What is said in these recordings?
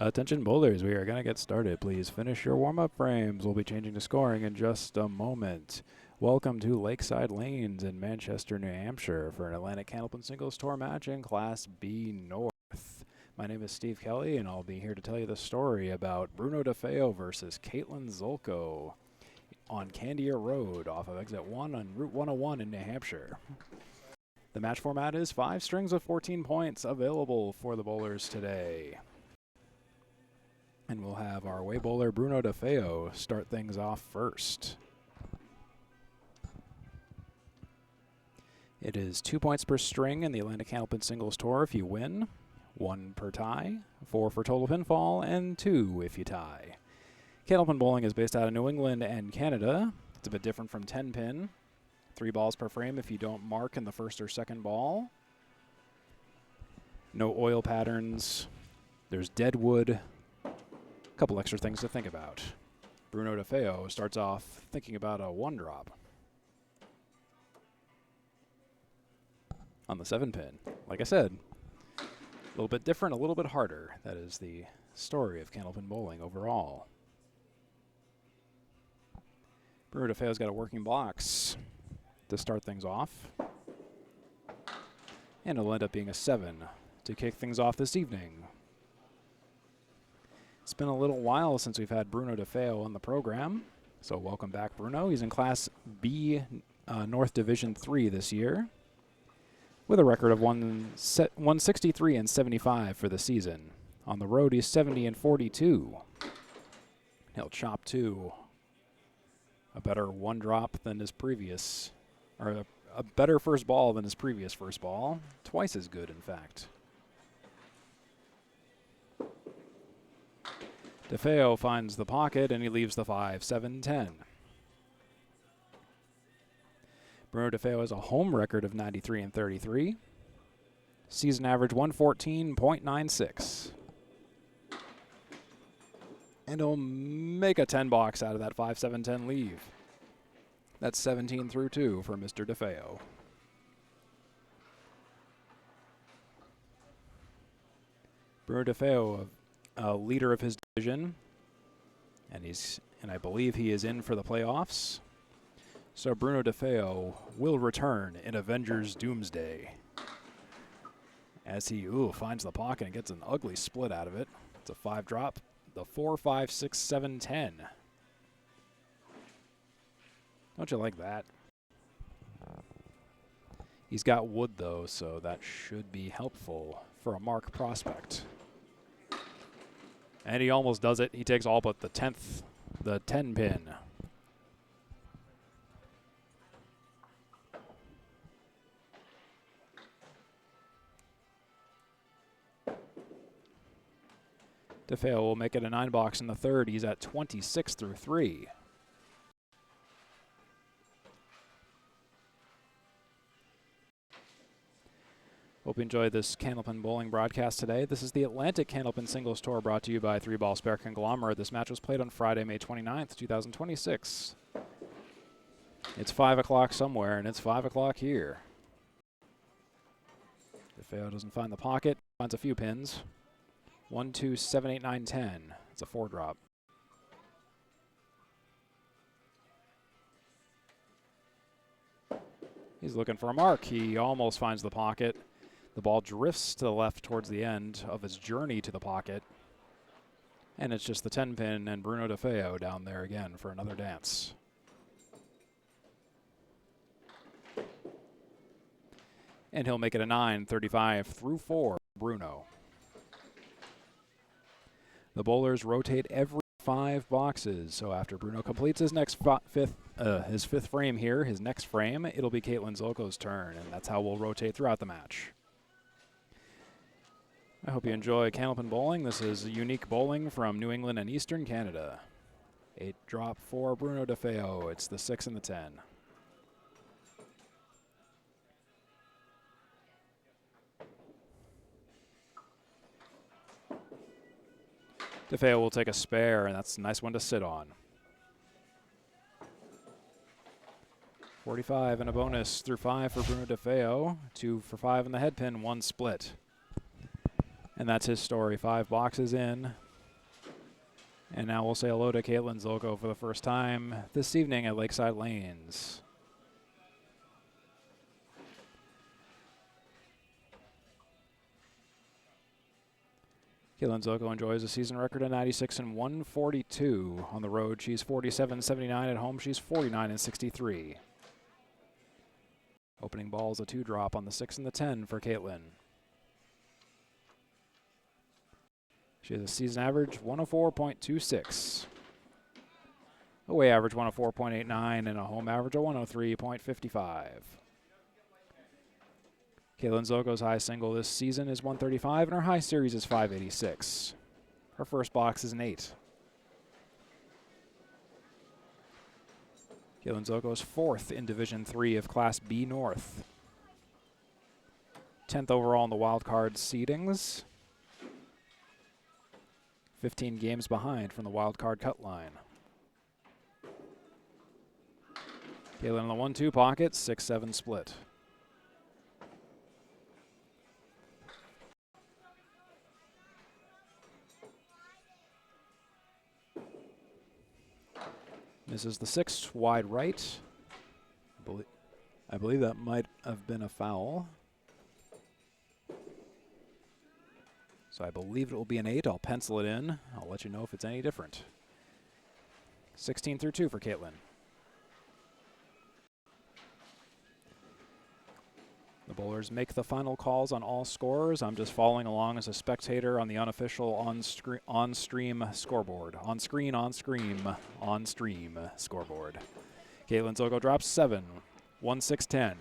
Attention bowlers, we are going to get started. Please finish your warm-up frames. We'll be changing to scoring in just a moment. Welcome to Lakeside Lanes in Manchester, New Hampshire for an Atlantic Candlepin Singles Tour match in Class B North. My name is Steve Kelly, and I'll be here to tell you the story about Bruno DeFeo versus Caitlin Zoltko on Candia Road off of Exit 1 on Route 101 in New Hampshire. The match format is 5 strings of 14 points available for the bowlers today. And we'll have our away bowler, Bruno DeFeo, start things off first. It is 2 points per string in the Atlantic Candlepin Singles Tour if you win, 1 per tie, 4 for total pinfall, and 2 if you tie. Candlepin bowling is based out of New England and Canada. It's a bit different from 10-pin. 3 balls per frame if you don't mark in the first or second ball. No oil patterns. There's dead wood. Couple extra things to think about. Bruno DeFeo starts off thinking about a 1-drop on the 7-pin. Like I said, a little bit different, a little bit harder. That is the story of Candlepin bowling overall. Bruno DeFeo's got a working box to start things off, and it'll end up being a 7 to kick things off this evening. It's been a little while since we've had Bruno DeFeo on the program, so welcome back, Bruno. He's in Class B North Division 3 this year with a record of 163 and 75 for the season. On the road, he's 70 and 42. He'll chop 2. A better 1-drop than his previous, or a better first ball than his previous first ball. Twice as good, in fact. DeFeo finds the pocket, and he leaves the 5, 7, 10. Bruno DeFeo has a home record of 93 and 33. Season average 114.96. And he'll make a 10 box out of that 5, 7, 10 leave. That's 17 through 2 for Mr. DeFeo. Bruno DeFeo, a leader of his division, and I believe he is in for the playoffs. So Bruno DeFeo will return in Avengers Doomsday as he finds the pocket and gets an ugly split out of it. It's a 5-drop, the 4, 5, 6, 7, 10. Don't you like that? He's got wood though, so that should be helpful for a mark prospect. And he almost does it. He takes all but the 10 pin. DeFeo will make it a 9 box in the third. He's at 26 through 3. Hope you enjoyed this Candlepin bowling broadcast today. This is the Atlantic Candlepin Singles Tour brought to you by 3 Ball Spare Conglomerate. This match was played on Friday, May 29th, 2026. It's 5 o'clock somewhere, and it's 5 o'clock here. DeFeo doesn't find the pocket, finds a few pins. 1, 2, 7, 8, 9, 10. It's a 4-drop. He's looking for a mark. He almost finds the pocket. The ball drifts to the left towards the end of its journey to the pocket. And it's just the 10 pin and Bruno DeFeo down there again for another dance. And he'll make it a 9, 35 through 4, Bruno. The bowlers rotate every 5 boxes. So after Bruno completes his his fifth frame here, his next frame, it'll be Caitlin Zoltko's turn, and that's how we'll rotate throughout the match. I hope you enjoy Candlepin bowling. This is unique bowling from New England and Eastern Canada. 8-drop for Bruno DeFeo. It's the 6 and the 10. DeFeo will take a spare, and that's a nice one to sit on. 45 and a bonus through 5 for Bruno DeFeo. 2 for 5 in the head pin, 1 split. And that's his story. 5 boxes in. And now we'll say hello to Caitlin Zoltko for the first time this evening at Lakeside Lanes. Caitlin Zoltko enjoys a season record of 96 and 142. On the road, she's 47-79. At home, she's 49-63. Opening ball is a 2-drop on the 6 and the 10 for Caitlin. She has a season average 104.26. Away average 104.89 and a home average of 103.55. Caitlin Zoltko's high single this season is 135 and her high series is 586. Her first box is an 8. Caitlin Zoltko's 4th in Division III of Class B North. 10th overall in the wild card seedings. 15 games behind from the wild card cut line. Caitlin in the 1-2 pocket, 6-7 split. Misses the 6 wide right. I believe that might have been a foul. So I believe it will be an 8. I'll pencil it in. I'll let you know if it's any different. 16 through 2 for Caitlin. The bowlers make the final calls on all scorers. I'm just following along as a spectator on the unofficial on-stream scoreboard. On-stream scoreboard. Caitlin Zoltko drops 7. 1-6-10.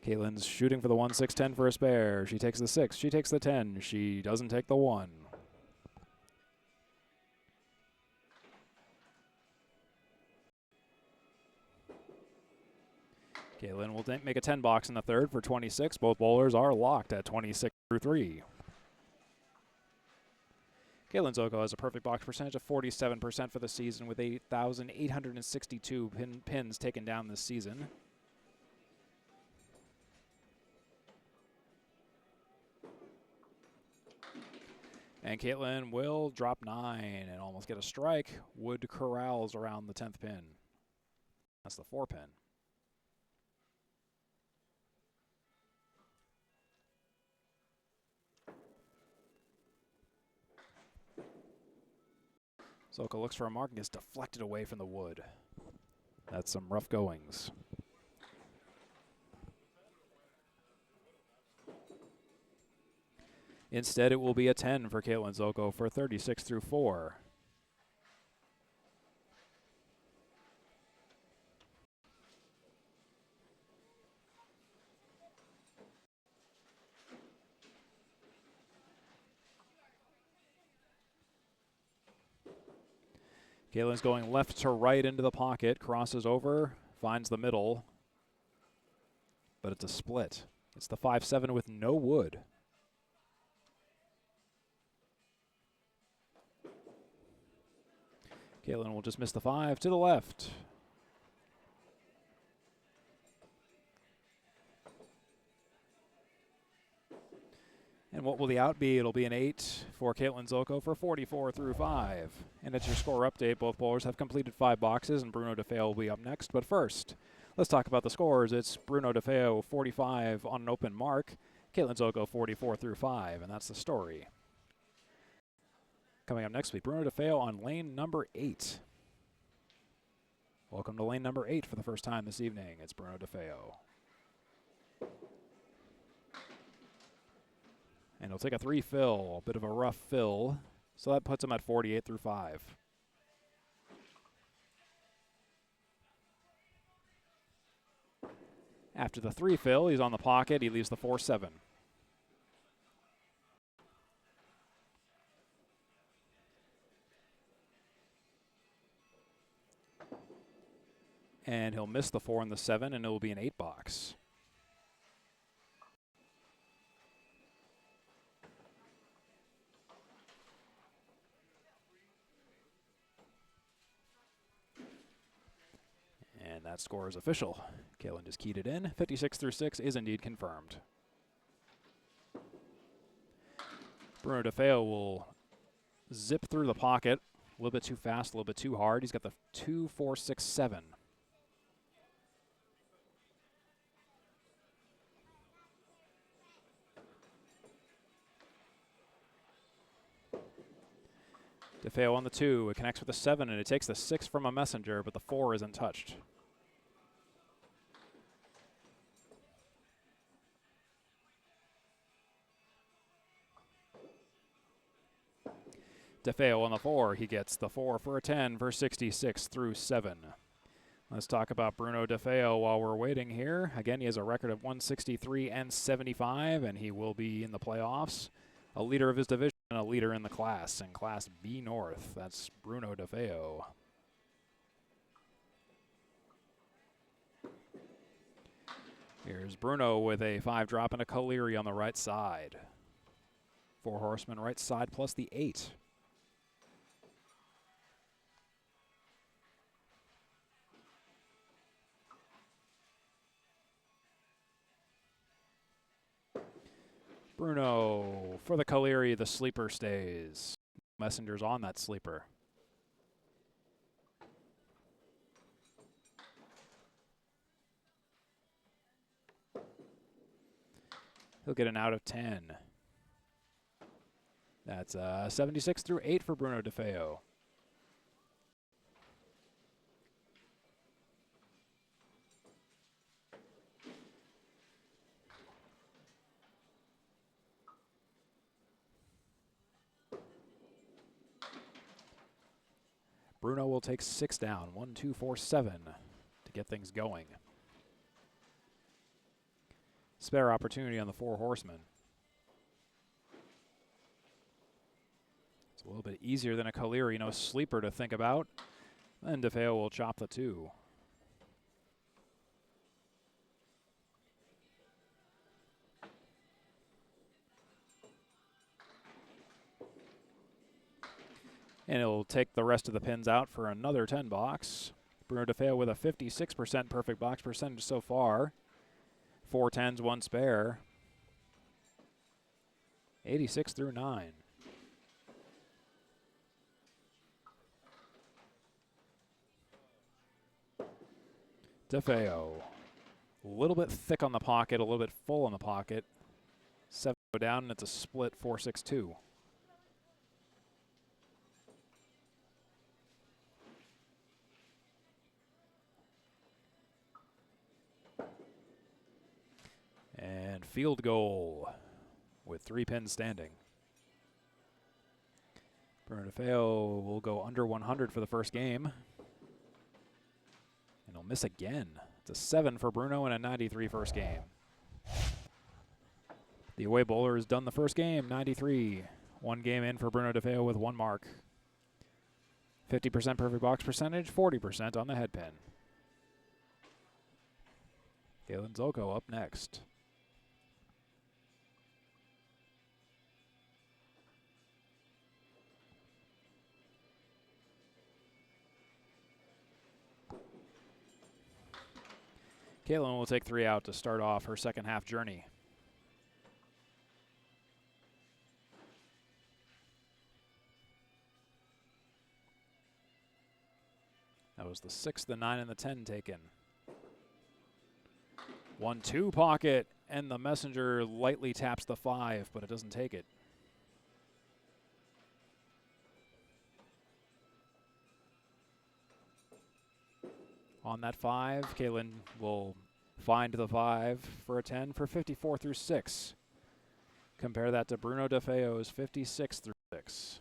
Caitlin's shooting for the 1-6-10 for a spare. She takes the 6. She takes the 10. She doesn't take the 1. Caitlin will make a 10 box in the 3rd for 26. Both bowlers are locked at 26 through 3. Caitlin Zoltko has a perfect box percentage of 47% for the season with 8,862 pins taken down this season. And Caitlin will drop 9 and almost get a strike. Wood corrals around the 10th pin. That's the 4 pin. Zoltko looks for a mark and gets deflected away from the wood. That's some rough goings. Instead, it will be a 10 for Caitlin Zoltko for 36 through 4. Caitlin's going left to right into the pocket, crosses over, finds the middle, but it's a split. It's the 5-7 with no wood. Caitlin will just miss the 5 to the left. And what will the out be? It'll be an 8 for Caitlin Zoltko for 44 through 5. And it's your score update. Both bowlers have completed 5 boxes, and Bruno DeFeo will be up next. But first, let's talk about the scores. It's Bruno DeFeo 45 on an open mark, Caitlin Zoltko 44 through 5, and that's the story. Coming up next week, Bruno DeFeo on lane number 8. Welcome to lane number 8 for the first time this evening. It's Bruno DeFeo. And he'll take a 3 fill, a bit of a rough fill. So that puts him at 48 through 5. After the 3 fill, he's on the pocket. He leaves the 4-7. And he'll miss the 4 and the 7, and it will be an 8 box. And that score is official. Kalen just keyed it in. 56 through 6 is indeed confirmed. Bruno DeFeo will zip through the pocket. A little bit too fast, a little bit too hard. He's got the 2, 4, 6, 7. DeFeo on the 2. It connects with the 7, and it takes the 6 from a messenger, but the 4 isn't touched. DeFeo on the 4. He gets the 4 for a 10 for 66 through 7. Let's talk about Bruno DeFeo while we're waiting here. Again, he has a record of 163 and 75, and he will be in the playoffs. A leader of his division and a leader in Class B North. That's Bruno DeFeo. Here's Bruno with a 5 drop and a Kaleri on the right side. 4 horsemen right side plus the 8. Bruno for the Kaleri, the sleeper stays. Messenger's on that sleeper. He'll get an out of 10. That's 76 through 8 for Bruno DeFeo. Bruno will take 6 down, 1, 2, 4, 7 to get things going. Spare opportunity on the 4 horsemen. It's a little bit easier than a Kaleri, no sleeper to think about. And DeFeo will chop the 2. And he'll take the rest of the pins out for another 10 box. Bruno DeFeo with a 56% perfect box percentage so far. 4 10s, 1 spare. 86 through 9. DeFeo. A little bit thick on the pocket, a little bit full on the pocket. 7 go down, and it's a split 4 6 2. And field goal with 3 pins standing. Bruno DeFeo will go under 100 for the first game. And he'll miss again. It's a 7 for Bruno and a 93 first game. The away bowler has done the first game, 93. 1 game in for Bruno DeFeo with 1 mark. 50% perfect box percentage, 40% on the head pin. Galen Zoltko up next. Caitlin will take 3 out to start off her second half journey. That was the 6, the 9, and the 10 taken. 1 2 pocket, and the messenger lightly taps the 5, but it doesn't take it. On that 5, Caitlin will find the 5 for a 10 for 54 through 6. Compare that to Bruno DeFeo's 56 through 6.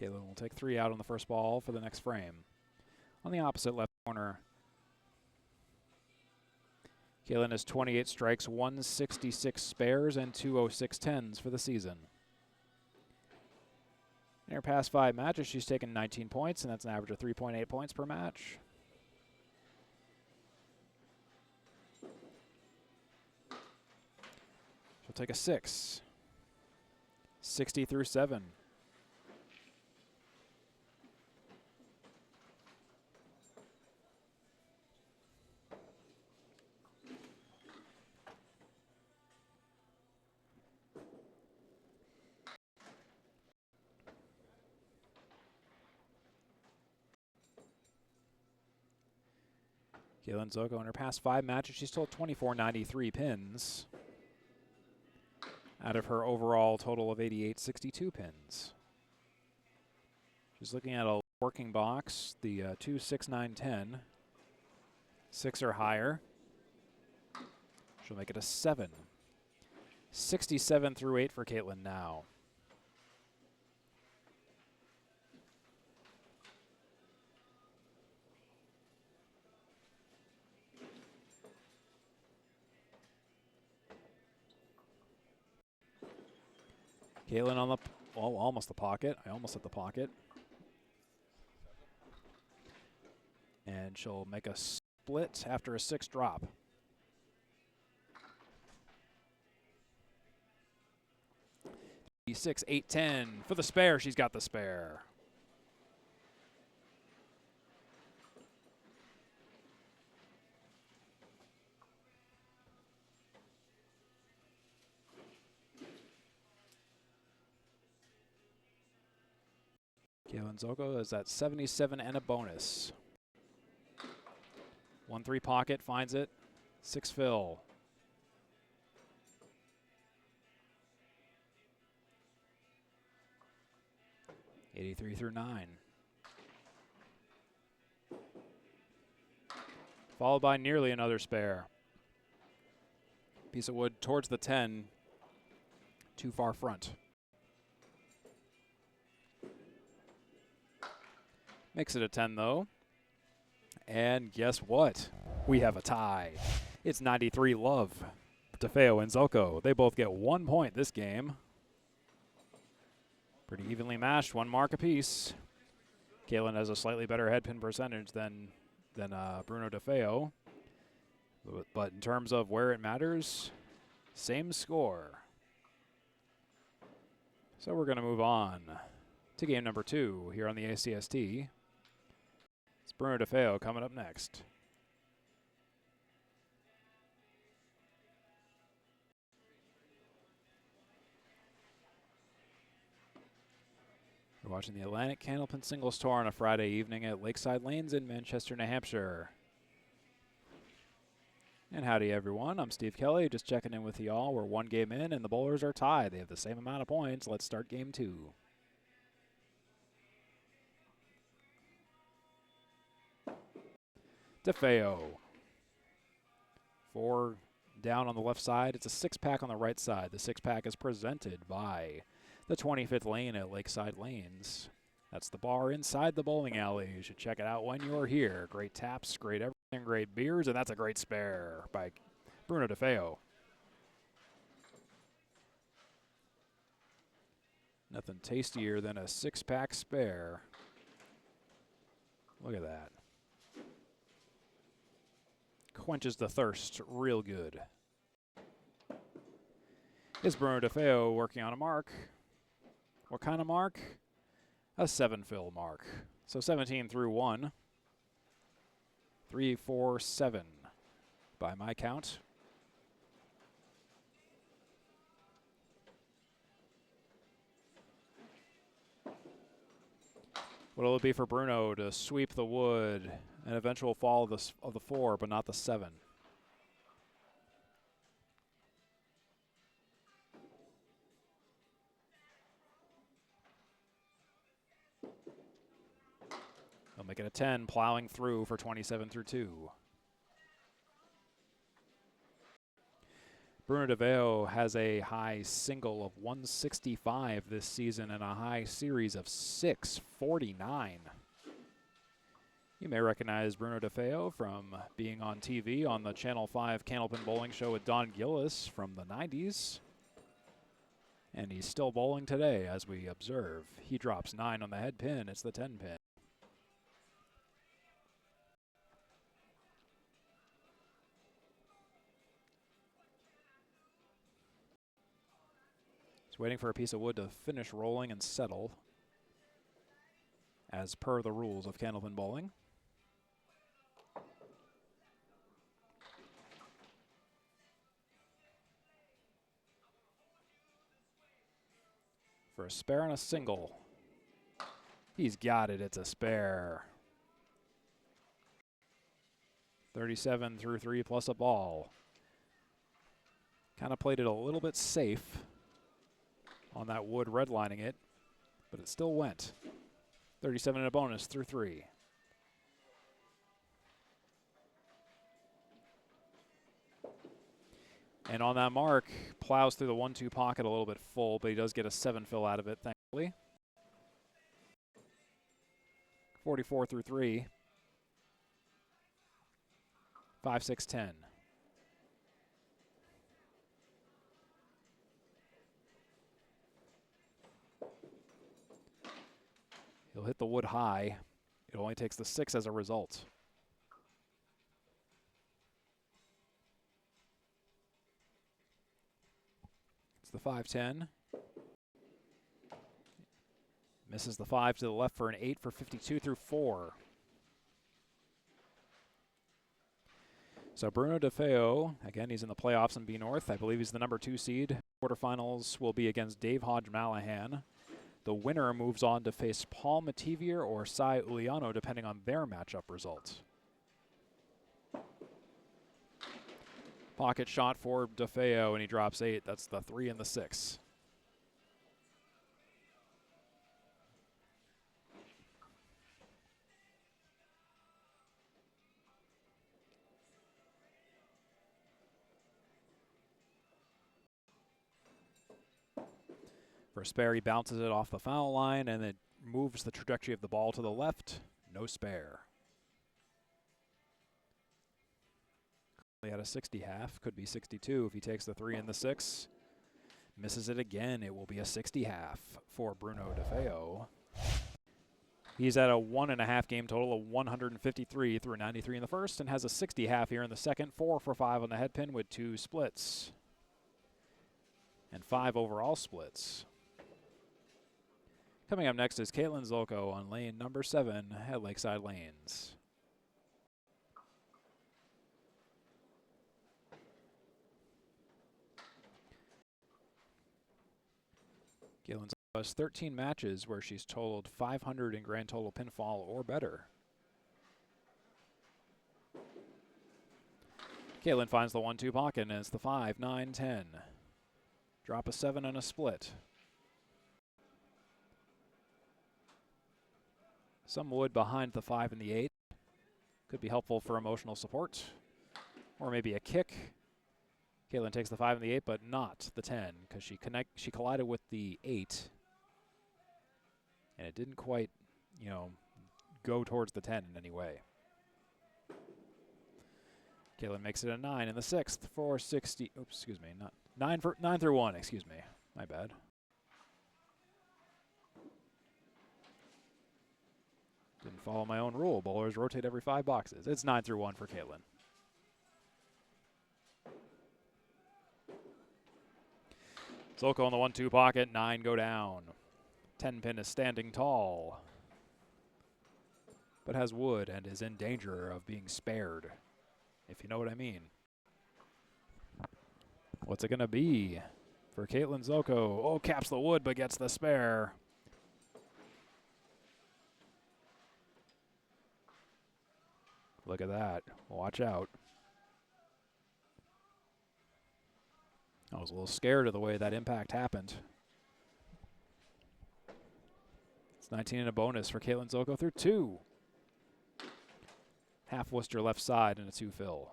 Caitlin will take 3 out on the first ball for the next frame. On the opposite left corner, Caitlin has 28 strikes, 166 spares, and 206 tens for the season. In her past 5 matches, she's taken 19 points, and that's an average of 3.8 points per match. take a 6. 60 through 7. Caitlin Zoltko in her past 5 matches, she's told 2493 pins out of her overall total of 8862 pins. She's looking at a working box, the 2, 6, 9, 10. 6 or higher. She'll make it a 7. 67 through 8 for Caitlin now. Caitlin on the, well, almost the pocket. I almost hit the pocket. And she'll make a split after a 6 drop. D6, 8, 10. For the spare, she's got the spare. Caitlin Zoltko is at 77 and a bonus. 1-3 pocket, finds it. 6 fill. $83 through 9. Followed by nearly another spare. Piece of wood towards the 10. Too far front. Makes it a 10 though. And guess what? We have a tie. It's 93 love. DeFeo and Zoltko, they both get 1 point this game. Pretty evenly matched, 1 mark apiece. Caitlin has a slightly better head pin percentage than Bruno DeFeo. But in terms of where it matters, same score. So we're going to move on to game number 2 here on the ACST. It's Bruno DeFeo coming up next. We're watching the Atlantic Candlepin Singles Tour on a Friday evening at Lakeside Lanes in Manchester, New Hampshire. And howdy everyone, I'm Steve Kelly, just checking in with y'all. We're 1 game in and the bowlers are tied. They have the same amount of points. Let's start game 2. DeFeo. 4 down on the left side. It's a 6-pack on the right side. The 6-pack is presented by the 25th lane at Lakeside Lanes. That's the bar inside the bowling alley. You should check it out when you're here. Great taps, great everything, great beers, and that's a great spare by Bruno DeFeo. Nothing tastier than a 6-pack spare. Look at that. Quenches the thirst real good. It's Bruno DeFeo working on a mark. What kind of mark? A 7 fill mark. So 17 through 1. 3, 4, 7 by my count. What'll it be for Bruno to sweep the wood? An eventual fall of the 4, but not the 7. They'll make it a 10, plowing through for 27 through 2. Bruno DeFeo has a high single of 165 this season and a high series of 649. You may recognize Bruno DeFeo from being on TV on the Channel 5 Candlepin Bowling Show with Don Gillis from the 90s. And he's still bowling today as we observe. He drops 9 on the head pin. It's the 10 pin. waiting for a piece of wood to finish rolling and settle, as per the rules of Candlepin bowling. For a spare and a single. He's got it, it's a spare. 37 through 3 plus a ball. Kind of played it a little bit safe on that wood redlining it, but it still went. 37 and a bonus through 3. And on that mark, plows through the 1-2 pocket a little bit full, but he does get a 7 fill out of it, thankfully. 44 through 3. 5, 6, 10. He'll hit the wood high. It only takes the 6 as a result. It's the 5-10. Misses the 5 to the left for an 8 for 52 through 4. So Bruno DeFeo, again, he's in the playoffs in B North. I believe he's the number 2 seed. Quarterfinals will be against Dave Hodge-Malahan. The winner moves on to face Paul Mativier or Sai Uliano, depending on their matchup results. Pocket shot for DeFeo, and he drops 8. That's the 3 and the 6. For a spare, he bounces it off the foul line, and it moves the trajectory of the ball to the left. No spare. He had a 60 half, could be 62 if he takes the 3 and the 6. Misses it again, it will be a 60 half for Bruno DeFeo. He's at a 1.5 game total of 153 through 93 in the first, and has a 60 half here in the second. 4 for 5 on the head pin with 2 splits. And 5 overall splits. Coming up next is Caitlin Zoltko on lane number 7 at Lakeside Lanes. Caitlin has 13 matches where she's totaled 500 in grand total pinfall or better. Caitlin finds the 1-2 pocket, and it's the 5, 9, 10. Drop a 7 and a split. Some wood behind the 5 and the 8. Could be helpful for emotional support. Or maybe a kick. Caitlin takes the 5 and the 8, but not the 10, because she collided with the 8. And it didn't quite, go towards the 10 in any way. Caitlin makes it a 9 in the 6th for 60. Oops, excuse me, not 9 through 1, excuse me. My bad. Didn't follow my own rule. Bowlers rotate every 5 boxes. It's 9 through 1 for Caitlin. Zoltko on the 1-2 pocket, 9 go down. 10 pin is standing tall, but has wood and is in danger of being spared, if you know what I mean. What's it going to be for Caitlin Zoltko? Oh, caps the wood, but gets the spare. Look at that. Watch out. I was a little scared of the way that impact happened. It's 19 and a bonus for Caitlin Zoltko through 2. Half Worcester left side and a 2 fill.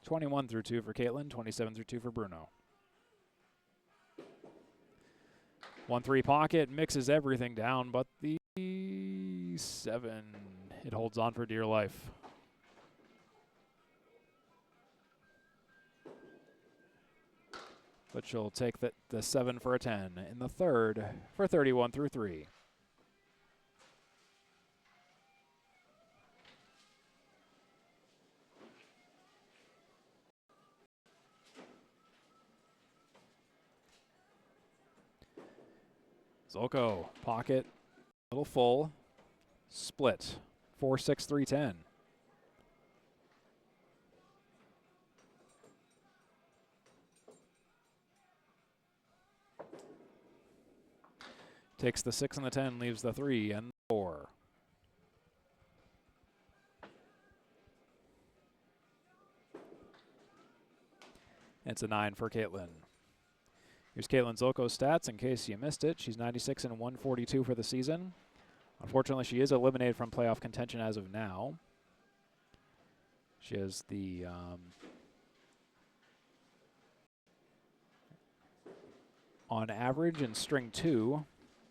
21 through 2 for Caitlin, 27 through 2 for Bruno. 1-3 pocket, mixes everything down, but the 7, it holds on for dear life. But she'll take the 7 for a 10 in the third for 31 through 3. Zoltko, pocket, little full, split, 4-6, 3-10. Takes the 6 and the 10, leaves the 3 and the 4. It's a 9 for Caitlin. Here's Caitlin Zoltko's stats in case you missed it. She's 96 and 142 for the season. Unfortunately, she is eliminated from playoff contention as of now. She has the on average in string 2,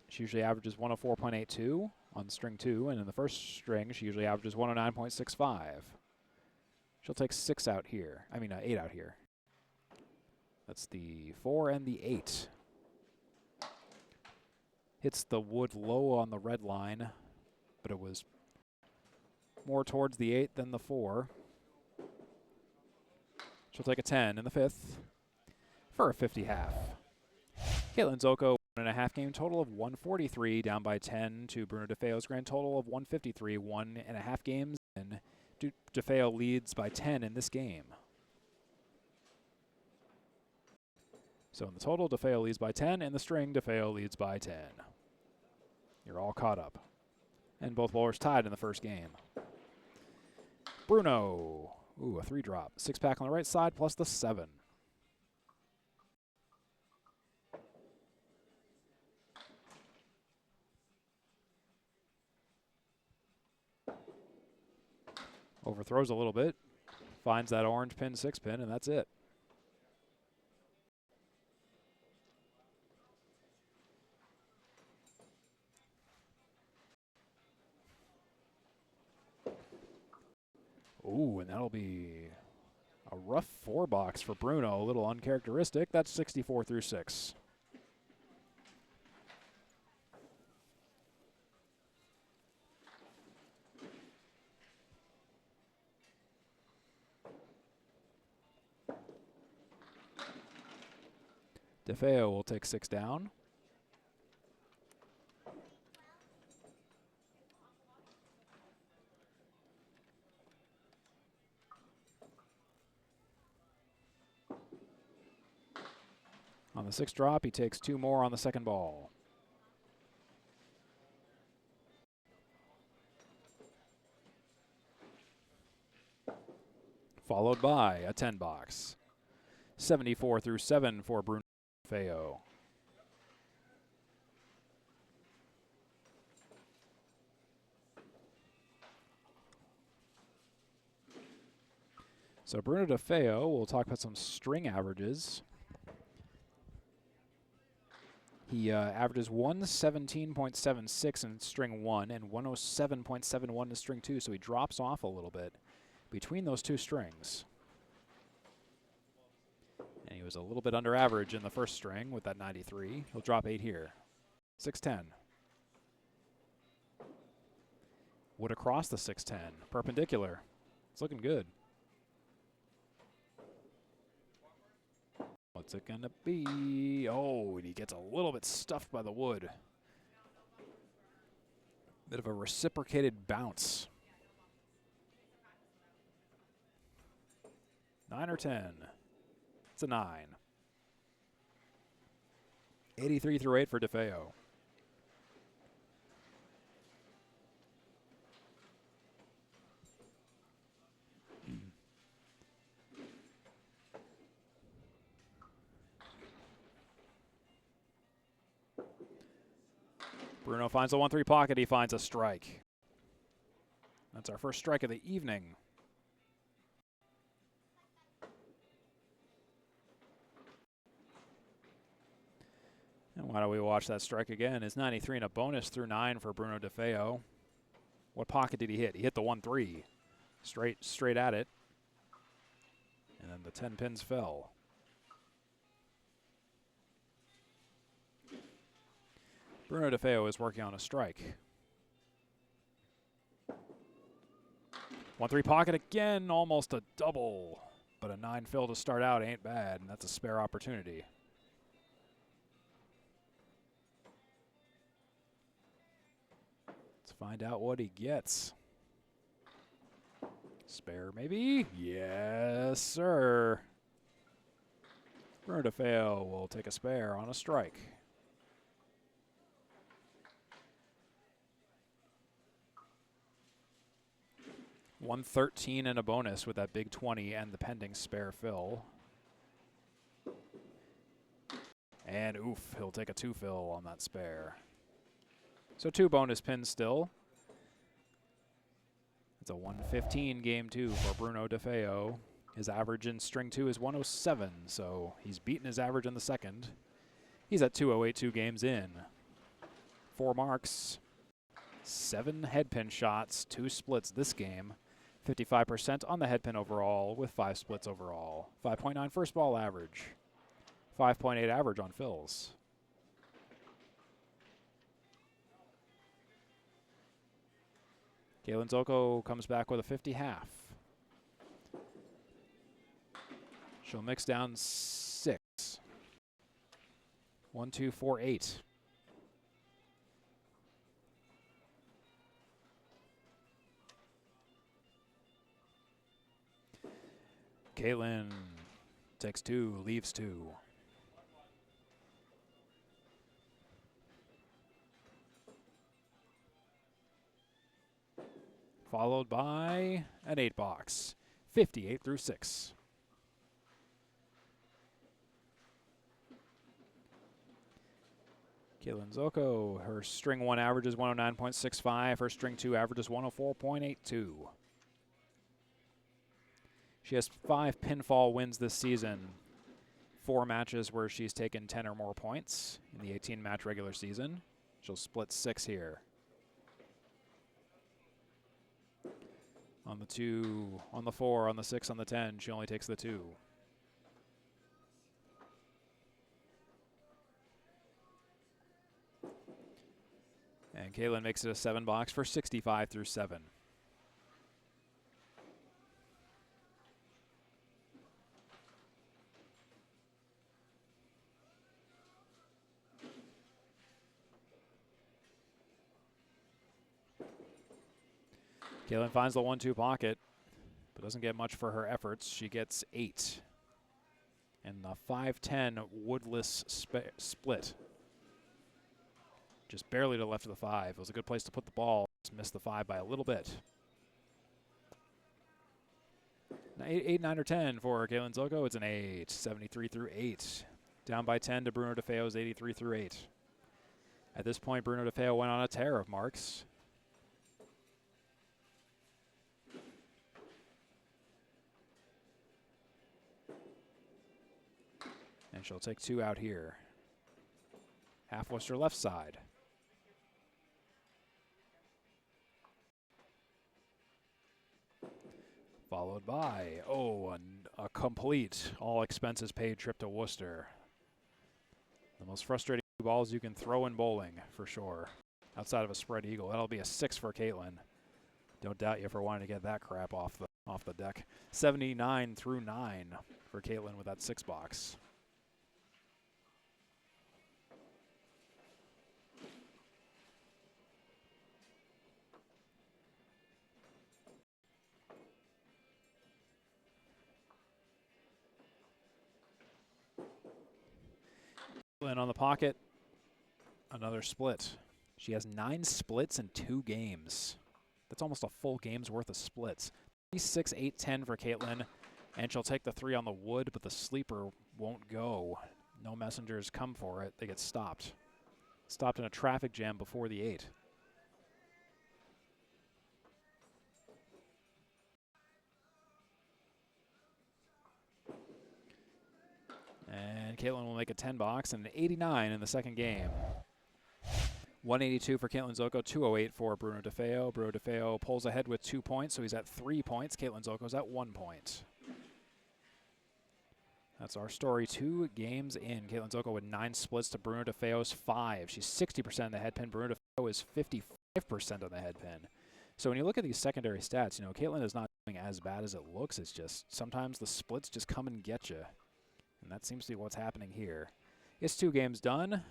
she usually averages 104.82 on string 2, and in the first string, she usually averages 109.65. She'll take 6 out here. I mean, 8 out here. That's the 4 and the 8. Hits the wood low on the red line, but it was more towards the 8 than the 4. She'll take a 10 in the 5th for a 50 half. Caitlin Zoltko, 1.5 game total of 143, down by 10 to Bruno DeFeo's grand total of 153, 1.5 games, and DeFeo leads by 10 in this game. So in the total, DeFeo leads by 10. In the string, DeFeo leads by 10. You're all caught up. And both bowlers tied in the first game. Bruno. Ooh, a 3-drop. 6-pack on the right side plus the 7. Overthrows a little bit. Finds that orange pin, 6-pin, and that's it. Ooh, and that'll be a rough 4-box for Bruno. A little uncharacteristic. That's 64 through 6. DeFeo will take 6 down. On the 6th drop, he takes 2 more on the second ball. Followed by a 10-box. 74 through 7 for Bruno DeFeo. So Bruno DeFeo, we'll talk about some string averages. He averages 117.76 in string 1 and 107.71 in string 2, so he drops off a little bit between those 2 strings. And he was a little bit under average in the first string with that 93. He'll drop 8 here. 610. Wood across the 610. Perpendicular. It's looking good. What's it gonna be? Oh, and he gets a little bit stuffed by the wood. Bit of a reciprocated bounce. 9 or 10. It's a 9. 83 through 8 for DeFeo. Bruno finds a 1-3 pocket. He finds a strike. That's our first strike of the evening. And why don't we watch that strike again? It's 93 and a bonus through 9 for Bruno DeFeo. What pocket did he hit? He hit the 1-3. Straight at it. And then the 10 pins fell. Bruno DeFeo is working on a strike. 1-3 pocket again, almost a double. But a 9 fill to start out ain't bad, and that's a spare opportunity. find out what he gets. Spare, maybe? Yes, sir. Bruno DeFeo will take a spare on a strike. $113 and a bonus with that big 20 and the pending spare fill. And oof, he'll take a 2 fill on that spare. So 2 bonus pins still. It's a 115 game 2 for Bruno DeFeo. His average in string 2 is 107, so he's beaten his average in the second. He's at 208 games in. 4 marks, 7 head pin shots, 2 splits this game. 55% on the head pin overall with 5 splits overall. 5.9 first ball average. 5.8 average on fills. Zoltko comes back with a 50 half. She'll mix down 6. 1, 2, 4, 8. Caitlin takes 2, leaves 2. Followed by an 8 box, 58 through 6. Zoltko, her string 1 average is 109.65. Her string 2 average is 104.82. She has 5 pinfall wins this season. 4 matches where she's taken 10 or more points in the 18-match regular season. She'll split 6 here. On the 2, on the 4, on the 6, on the 10, she only takes the 2. And Caitlin makes it a 7 box for 65 through 7. Caitlin finds the 1-2 pocket, but doesn't get much for her efforts. She gets 8. And the 5-10 woodless split. Just barely to the left of the 5. It was a good place to put the ball. Just missed the 5 by a little bit. 8, 9, or 10 for Caitlin Zoltko. It's an 8. 73 through 8. Down by 10 to Bruno DeFeo's 83 through 8. At this point, Bruno DeFeo went on a tear of marks. And she'll take 2 out here. Half Worcester left side. Followed by, a complete all expenses paid trip to Worcester. The most frustrating balls you can throw in bowling, for sure. Outside of a spread eagle. That'll be a 6 for Caitlin. Don't doubt you for wanting to get that crap off the deck. 79 through 9 for Caitlin with that 6 box. And on the pocket, another split. She has 9 splits in 2 games. That's almost a full game's worth of splits. 6, 8, 10 for Caitlin, and she'll take the 3 on the wood, but the sleeper won't go. No messengers come for it. They get stopped. Stopped in a traffic jam before the 8. And Caitlin will make a 10 box and an 89 in the second game. 182 for Caitlin Zoltko, 208 for Bruno DeFeo. Bruno DeFeo pulls ahead with 2 points, so he's at 3 points. Caitlin Zoltko's at 1 point. That's our story. 2 games in. Caitlin Zoltko with 9 splits to Bruno DeFeo's 5. She's 60% on the head pin. Bruno DeFeo is 55% on the head pin. So when you look at these secondary stats, you know, Caitlin is not doing as bad as it looks. It's just sometimes the splits just come and get you. And that seems to be what's happening here. It's 2 games done.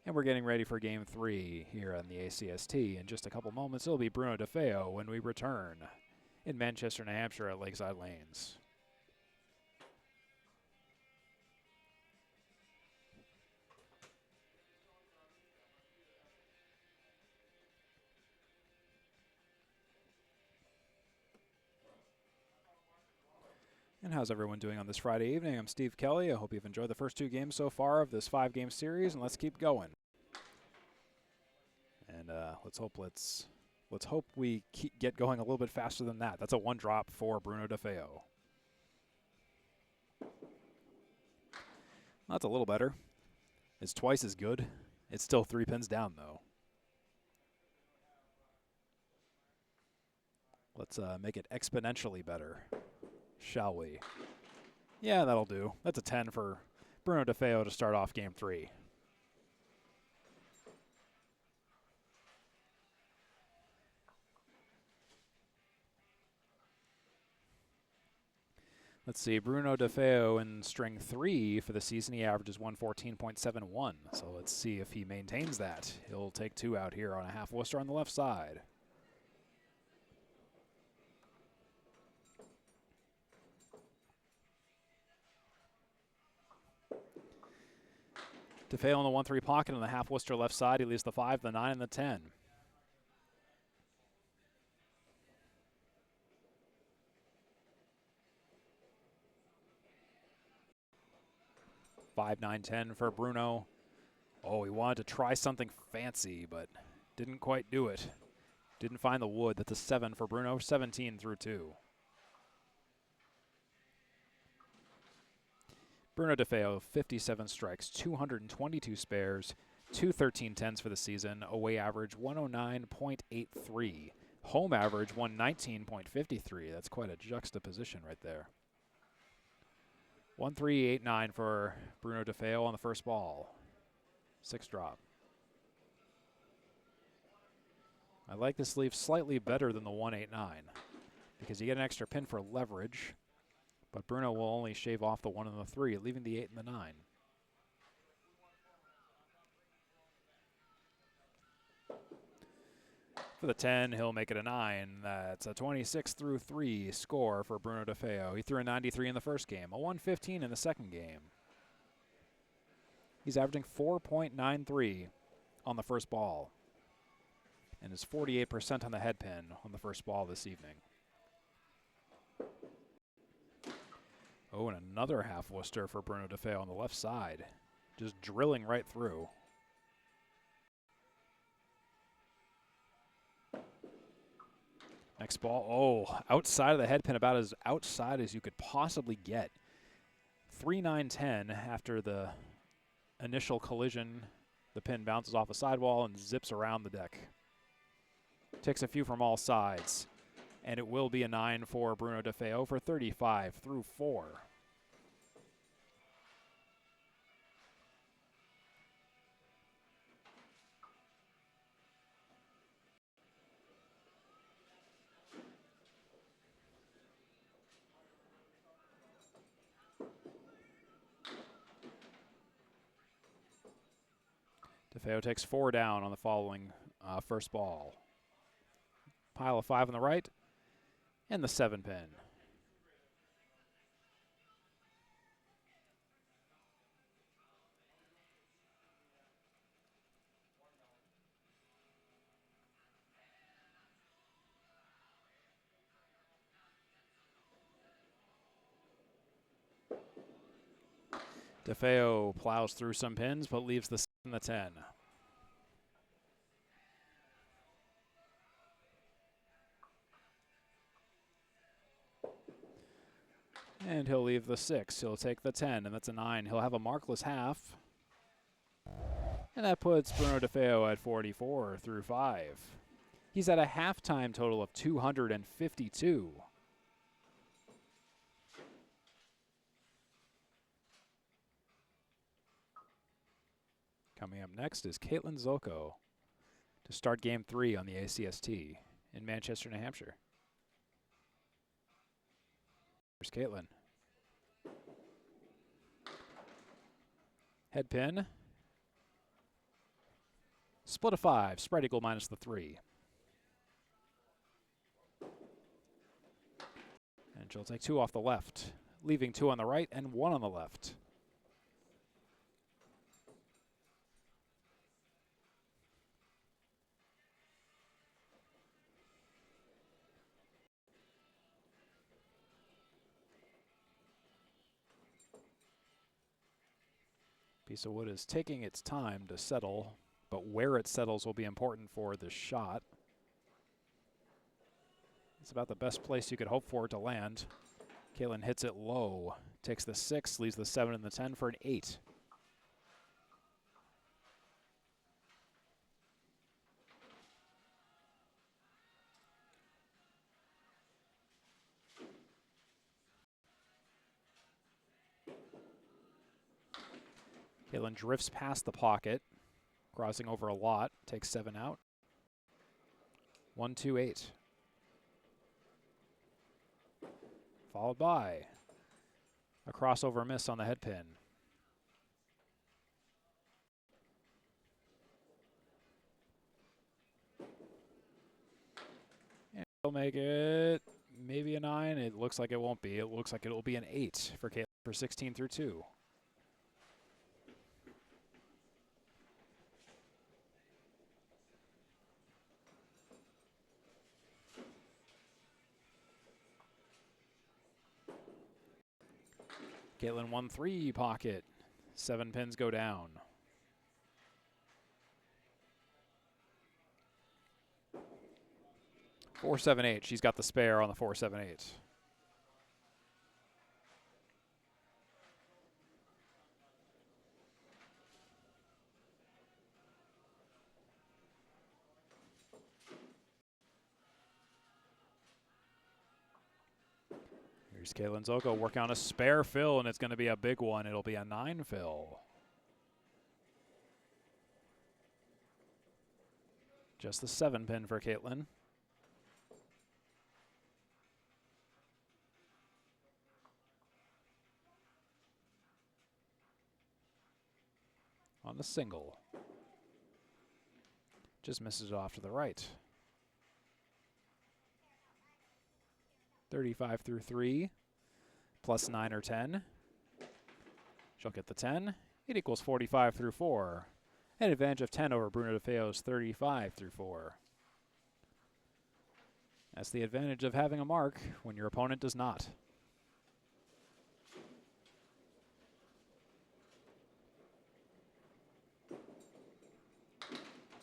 And we're getting ready for Game 3 here on the ACST. In just a couple moments, it'll be Bruno DeFeo when we return in Manchester, New Hampshire at Lakeside Lanes. And how's everyone doing on this Friday evening? I'm Steve Kelly. I hope you've enjoyed the first 2 games so far of this 5-game series, and let's keep going. And let's hope we get going a little bit faster than that. That's a 1-drop for Bruno DeFeo. That's a little better. It's twice as good. It's still 3 pins down, though. Let's make it exponentially better, shall we? Yeah, that'll do. That's a 10 for Bruno DeFeo to start off Game 3. Let's see, Bruno DeFeo in string 3 for the season, he averages 114.71. So let's see if he maintains that. He'll take 2 out here on a half Worcester on the left side. DeFeo in the 1-3 pocket on the half Worcester left side. He leaves the 5, the 9, and the 10. 5, 9, 10 for Bruno. Oh, he wanted to try something fancy, but didn't quite do it. Didn't find the wood. That's a 7 for Bruno, 17 through 2. Bruno DeFeo, 57 strikes, 222 spares, 2 13-10s for the season, away average 109.83. Home average 119.53. That's quite a juxtaposition right there. 1-3-8-9 for Bruno DeFeo on the first ball. 6 drop. I like this sleeve slightly better than the 1-8-9 because you get an extra pin for leverage, but Bruno will only shave off the 1 and the 3, leaving the 8 and the 9. For the 10, he'll make it a 9. That's a 26 through 3 score for Bruno DeFeo. He threw a 93 in the first game, a 115 in the second game. He's averaging 4.93 on the first ball and is 48% on the head pin on the first ball this evening. Oh, and another half Worcester for Bruno DeFeo on the left side, just drilling right through. Next ball, oh, outside of the head pin, about as outside as you could possibly get. 3-9-10 after the initial collision. The pin bounces off a sidewall and zips around the deck. Takes a few from all sides. And it will be a 9 for Bruno DeFeo for 35 through 4. DeFeo takes 4 down on the following first ball. Pile of 5 on the right, and the 7 pin. DeFeo plows through some pins, but leaves the 6 and the 10. And he'll leave the 6. He'll take the 10, and that's a 9. He'll have a markless half. And that puts Bruno DeFeo at 44 through 5. He's at a halftime total of 252. Coming up next is Caitlin Zoltko to start Game 3 on the ACST in Manchester, New Hampshire. Here's Caitlin. Head pin. Split of 5, spread equal minus the 3. And she'll take 2 off the left, leaving 2 on the right and 1 on the left. Piece of wood is taking its time to settle, but where it settles will be important for this shot. It's about the best place you could hope for it to land. Caitlin hits it low, takes the 6, leaves the 7 and the 10 for an 8. Caitlin drifts past the pocket, crossing over a lot, takes 7 out. 1, 2, 8. Followed by a crossover miss on the head pin. And she'll make it maybe a 9. It looks like it won't be. It looks like it'll be an 8 for Caitlin for 16 through 2. Caitlin 1-3 pocket. 7 pins go down. Four, 7, 8. She's got the spare on the 4, 7, 8. Here's Caitlin Zoltko working on a spare fill, and it's going to be a big one. It'll be a 9 fill. Just the 7 pin for Caitlin. On the single. Just misses it off to the right. 35 through 3, plus 9 or 10. She'll get the 10. It equals 45 through 4. An advantage of 10 over Bruno DeFeo's 35 through 4. That's the advantage of having a mark when your opponent does not.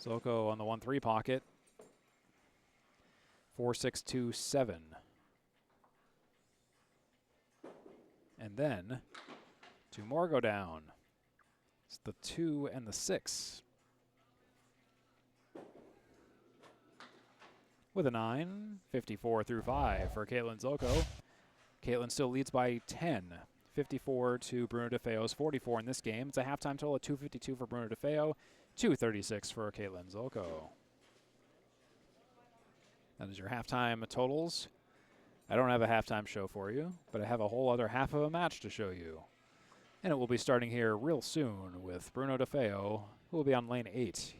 Zoltko on the 1-3 pocket. 4, 6, 2, 7. And then 2 more go down. It's the 2 and the 6. With a 9, 54 through 5 for Caitlin Zoltko. Caitlin still leads by 10. 54 to Bruno DeFeo's 44 in this game. It's a halftime total of 252 for Bruno DeFeo, 236 for Caitlin Zoltko. That is your halftime totals. I don't have a halftime show for you, but I have a whole other half of a match to show you. And it will be starting here real soon with Bruno DeFeo, who will be on lane 8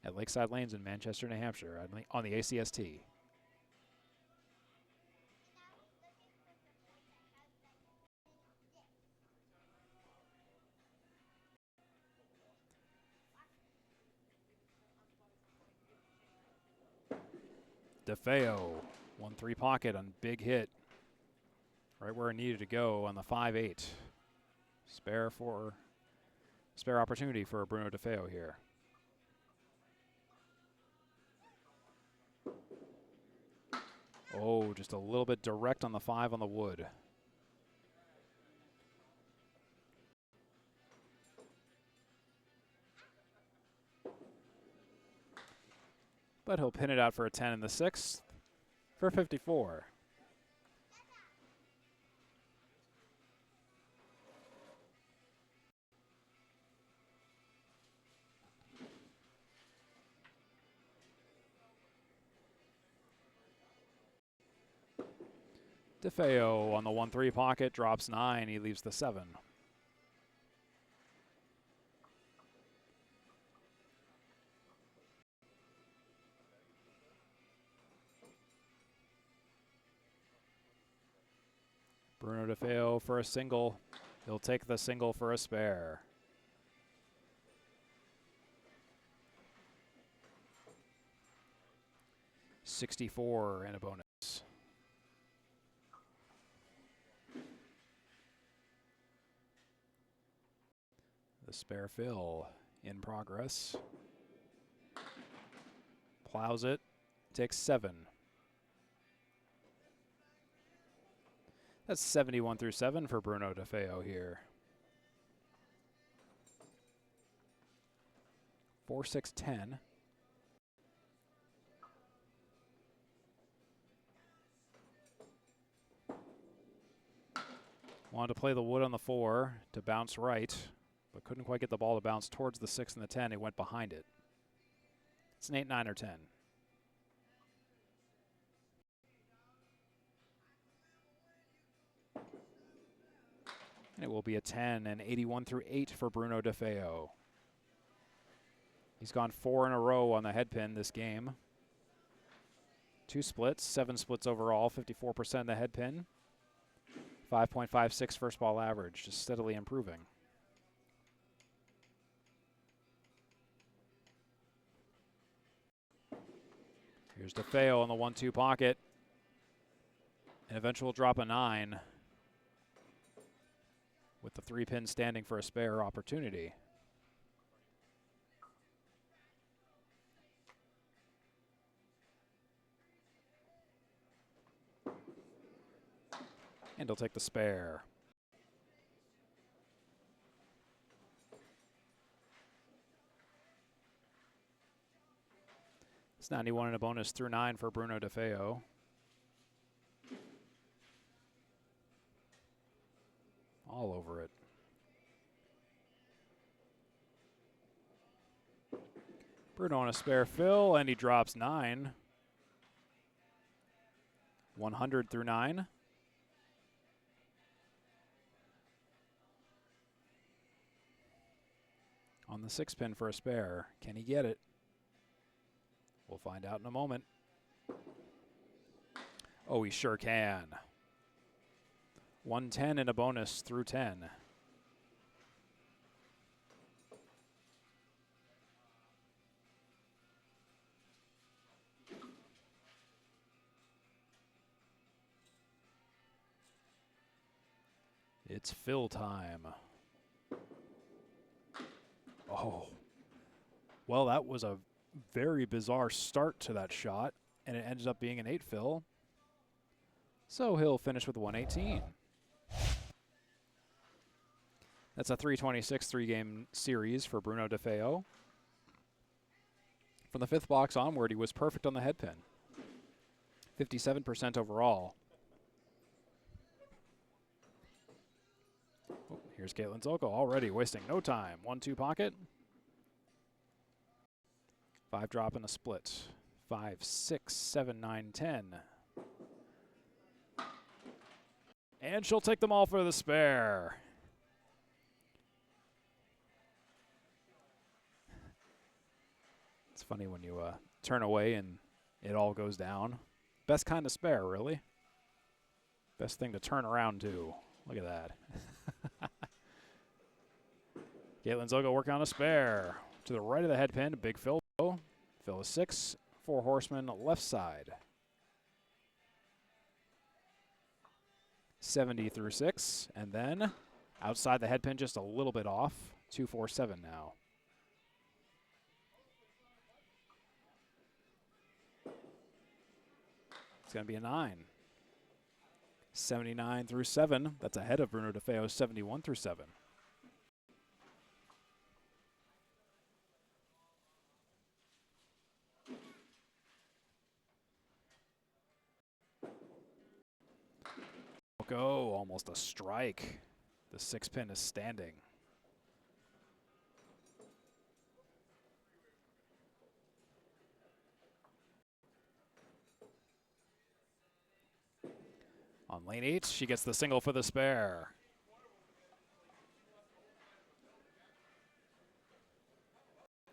at Lakeside Lanes in Manchester, New Hampshire on the ACST. DeFeo, 1-3 pocket on big hit. Right where it needed to go on the 5-8. Spare opportunity for Bruno DeFeo here. Oh, just a little bit direct on the 5 on the wood. But he'll pin it out for a 10 in the 6th for 54. DeFeo on the 1-3 pocket drops 9. He leaves the 7. Bruno DeFeo for a single. He'll take the single for a spare. $64 and a bonus. The spare fill in progress. Plows it. Takes 7. That's 71 through 7 for Bruno DeFeo here. 4-6-10. Wanted to play the wood on the 4 to bounce right, but couldn't quite get the ball to bounce towards the 6 and the 10. He went behind it. It's an 8, 9, or 10. And it will be a 10 and 81 through 8 for Bruno DeFeo. He's gone 4 in a row on the head pin this game. 2 splits, 7 splits overall, 54% the head pin. 5.56 first ball average, just steadily improving. Here's DeFeo in the 1-2 pocket. An eventual drop of 9 with the 3 pin standing for a spare opportunity. And he'll take the spare. It's 91 and a bonus through 9 for Bruno DeFeo. All over it. Bruno on a spare fill, and he drops 9. 100 through 9. On the 6 pin for a spare. Can he get it? We'll find out in a moment. Oh, he sure can. 110 and a bonus through 10. It's fill time. Oh. Well, that was a very bizarre start to that shot, and it ended up being an 8 fill. So he'll finish with 118. That's a 326 3-game series for Bruno DeFeo. From the 5th box onward, he was perfect on the head pin. 57% overall. Oh, here's Caitlin Zoltko already wasting no time. 1-2 pocket. 5 drop and a split. 5, 6, 7, 9, 10. And she'll take them all for the spare. It's funny when you turn away and it all goes down. Best kind of spare, really. Best thing to turn around to. Look at that. Caitlin Zoltko working on a spare. To the right of the head pin, big fill. Fill is 6, 4 horsemen left side. 70 through 6, and then outside the head pin just a little bit off. 2, 4, 7 now. It's going to be a 9. 79 through 7. That's ahead of Bruno DeFeo's 71 through 7. Go, almost a strike. The 6 pin is standing. On lane 8, she gets the single for the spare.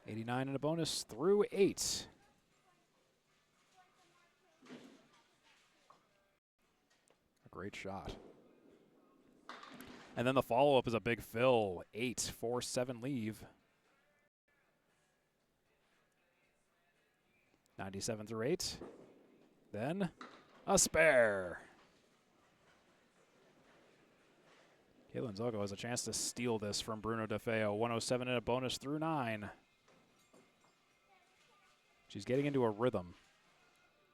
$89 and a bonus through 8. A great shot. And then the follow-up is a big fill. 8, 4, 7 leave. 97 through 8. Then a spare. Caitlin Zoltko has a chance to steal this from Bruno DeFeo. 107 in a bonus through 9. She's getting into a rhythm.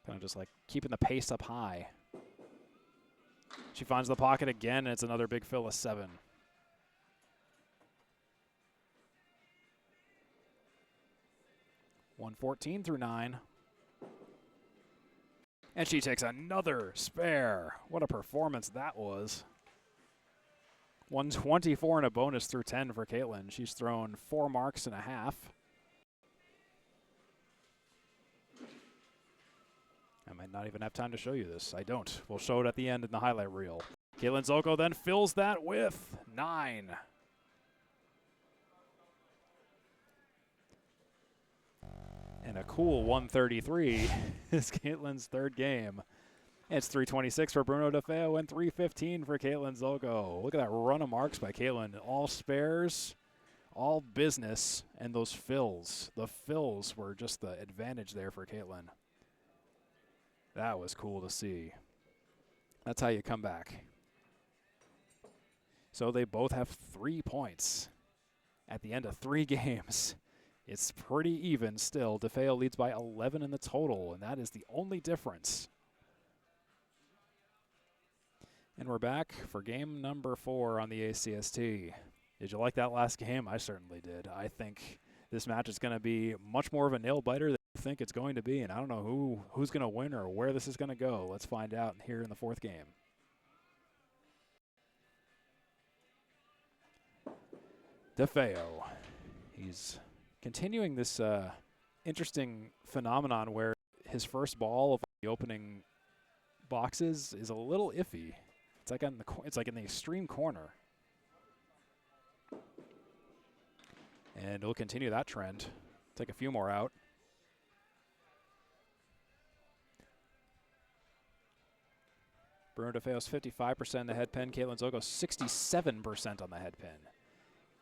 Kind of just like keeping the pace up high. She finds the pocket again, and it's another big fill of 7. $114 through 9. And she takes another spare. What a performance that was. 124 and a bonus through 10 for Caitlin. She's thrown 4 marks and a half. I might not even have time to show you this. I don't. We'll show it at the end in the highlight reel. Caitlin Zoltko then fills that with 9. And a cool 133 is Caitlin's third game. It's 326 for Bruno DeFeo and 315 for Caitlin Zoltko. Look at that run of marks by Caitlin. All spares, all business, and those fills. The fills were just the advantage there for Caitlin. That was cool to see. That's how you come back. So they both have 3 points at the end of 3 games. It's pretty even still. DeFeo leads by 11 in the total, and that is the only difference. And we're back for game number 4 on the ACST. Did you like that last game? I certainly did. I think this match is going to be much more of a nail-biter than you think it's going to be, and I don't know who's going to win or where this is going to go. Let's find out here in the 4th game. DeFeo. He's continuing this interesting phenomenon where his first ball of the opening boxes is a little iffy. It's like in the extreme corner. And we'll continue that trend. Take a few more out. Bruno DeFeo's 55% in the head pin. Caitlin Zoltko 67% on the head pin.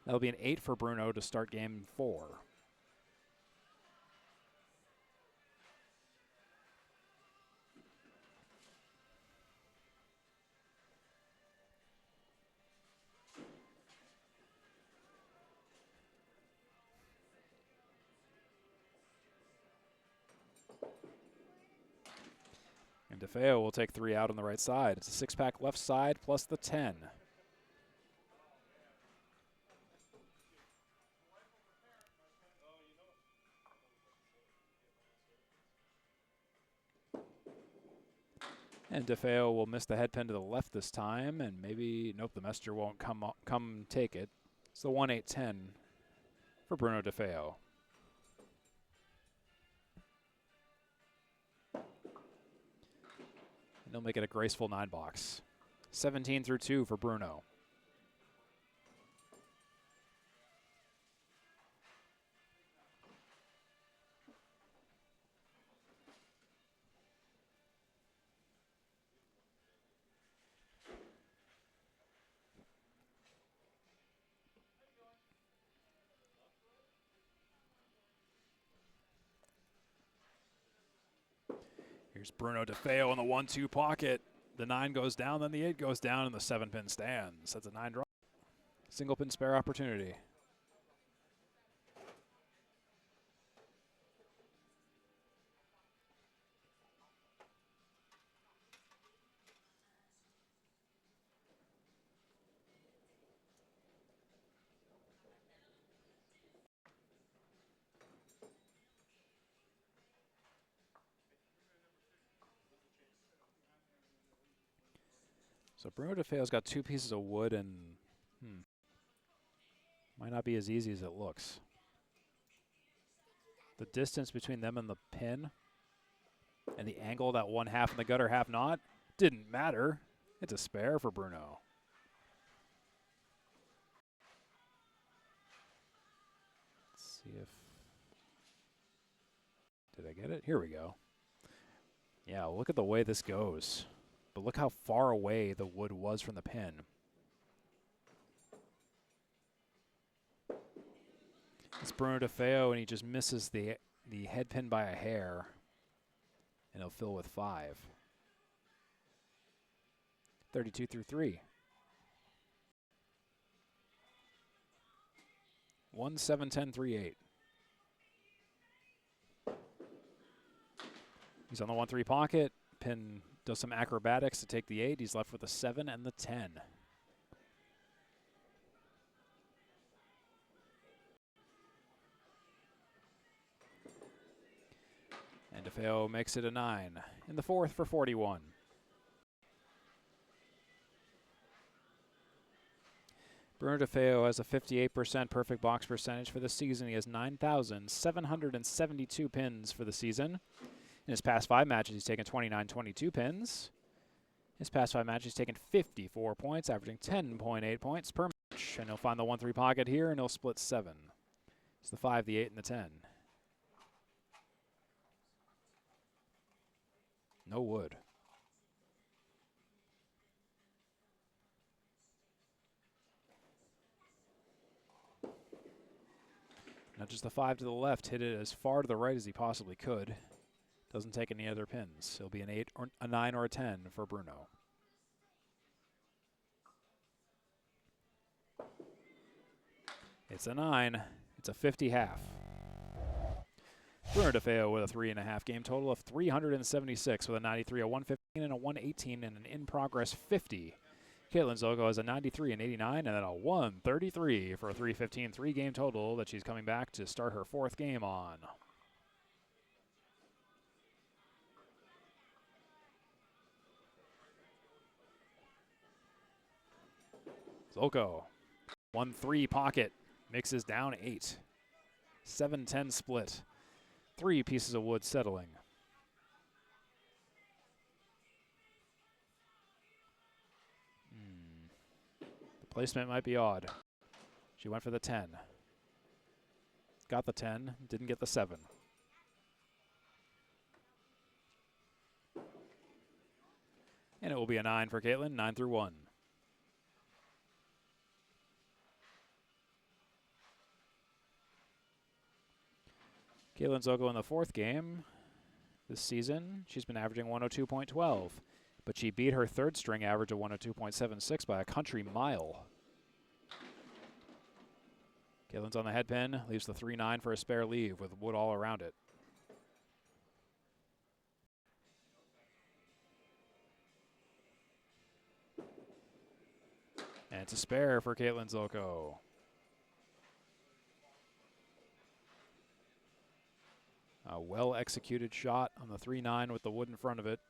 That'll be an 8 for Bruno to start game 4. And DeFeo will take 3 out on the right side. It's a 6-pack left side plus the 10. And DeFeo will miss the head pin to the left this time, and maybe, nope, the messenger won't come take it. It's the 1-8-10 for Bruno DeFeo. And they'll make it a graceful 9-box. 17 through 2 for Bruno. Here's Bruno DeFeo in the 1-2 pocket. The 9 goes down, then the 8 goes down, and the 7-pin stands. That's a 9 drop. Single pin spare opportunity. So Bruno DeFeo's got 2 pieces of wood, and might not be as easy as it looks. The distance between them and the pin and the angle, that 1 half in the gutter, half not, didn't matter. It's a spare for Bruno. Let's see if... Did I get it? Here we go. Yeah, look at the way this goes. But look how far away the wood was from the pin. It's Bruno DeFeo, and he just misses the head pin by a hair. And he'll fill with 5. 32 through 3. 1, 7, 10, 3, 8. He's on the 1-3 pocket. Pin does some acrobatics to take the 8. He's left with the 7 and the 10. And DeFeo makes it a 9 in the 4th for 41. Bruno DeFeo has a 58% perfect box percentage for the season. He has 9,772 pins for the season. In his past 5 matches, he's taken 29-22 pins. His past 5 matches, he's taken 54 points, averaging 10.8 points per match. And he'll find the 1-3 pocket here, and he'll split 7. It's the 5, the 8, and the 10. No wood. Now just the 5 to the left, hit it as far to the right as he possibly could. Doesn't take any other pins. It'll be an 8, or a 9, or a 10 for Bruno. It's a 9. It's a 50 half. Bruno DeFeo with a 3.5 game total of 376 with a 93, a 115, and a 118, and an in-progress 50. Caitlin Zoltko has a 93, an 89, and then a 133 for a 315 3-game total that she's coming back to start her 4th game on. Zoltko, 1-3 pocket, mixes down 8. 7-10 split. 3 pieces of wood settling. The placement might be odd. She went for the 10. Got the 10, didn't get the 7. And it will be a 9 for Caitlin, 9 through 1. Caitlin Zoltko in the 4th game this season. She's been averaging 102.12, but she beat her 3rd string average of 102.76 by a country mile. Caitlin's on the head pin, leaves the 3-9 for a spare leave with wood all around it. And it's a spare for Caitlin Zoltko. A well-executed shot on the 3-9 with the wood in front of it.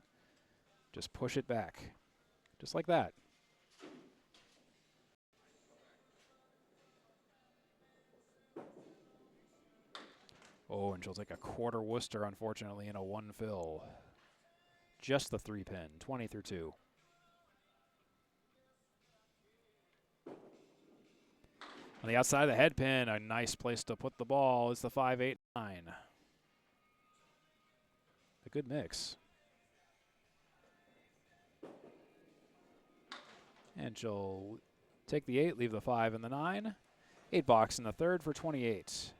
Just push it back, just like that. Oh, and she'll take a quarter Worcester, unfortunately, in a 1 fill. Just the 3 pin, 20 through 2. On the outside of the head pin, a nice place to put the ball is the 5-8-9. A good mix. And she'll take the 8, leave the 5 and the 9. 8 box in the 3rd for 28.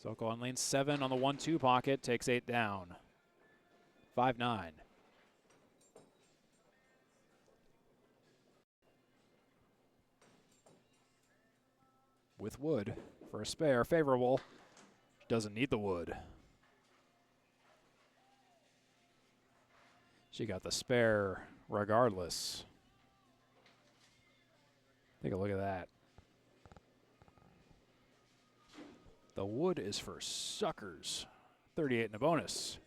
Zoltko on lane 7 on the 1-2 pocket, takes 8 down. 5-9. With wood for a spare, favorable. Doesn't need the wood. She got the spare regardless. Take a look at that. The wood is for suckers. 38 in a bonus.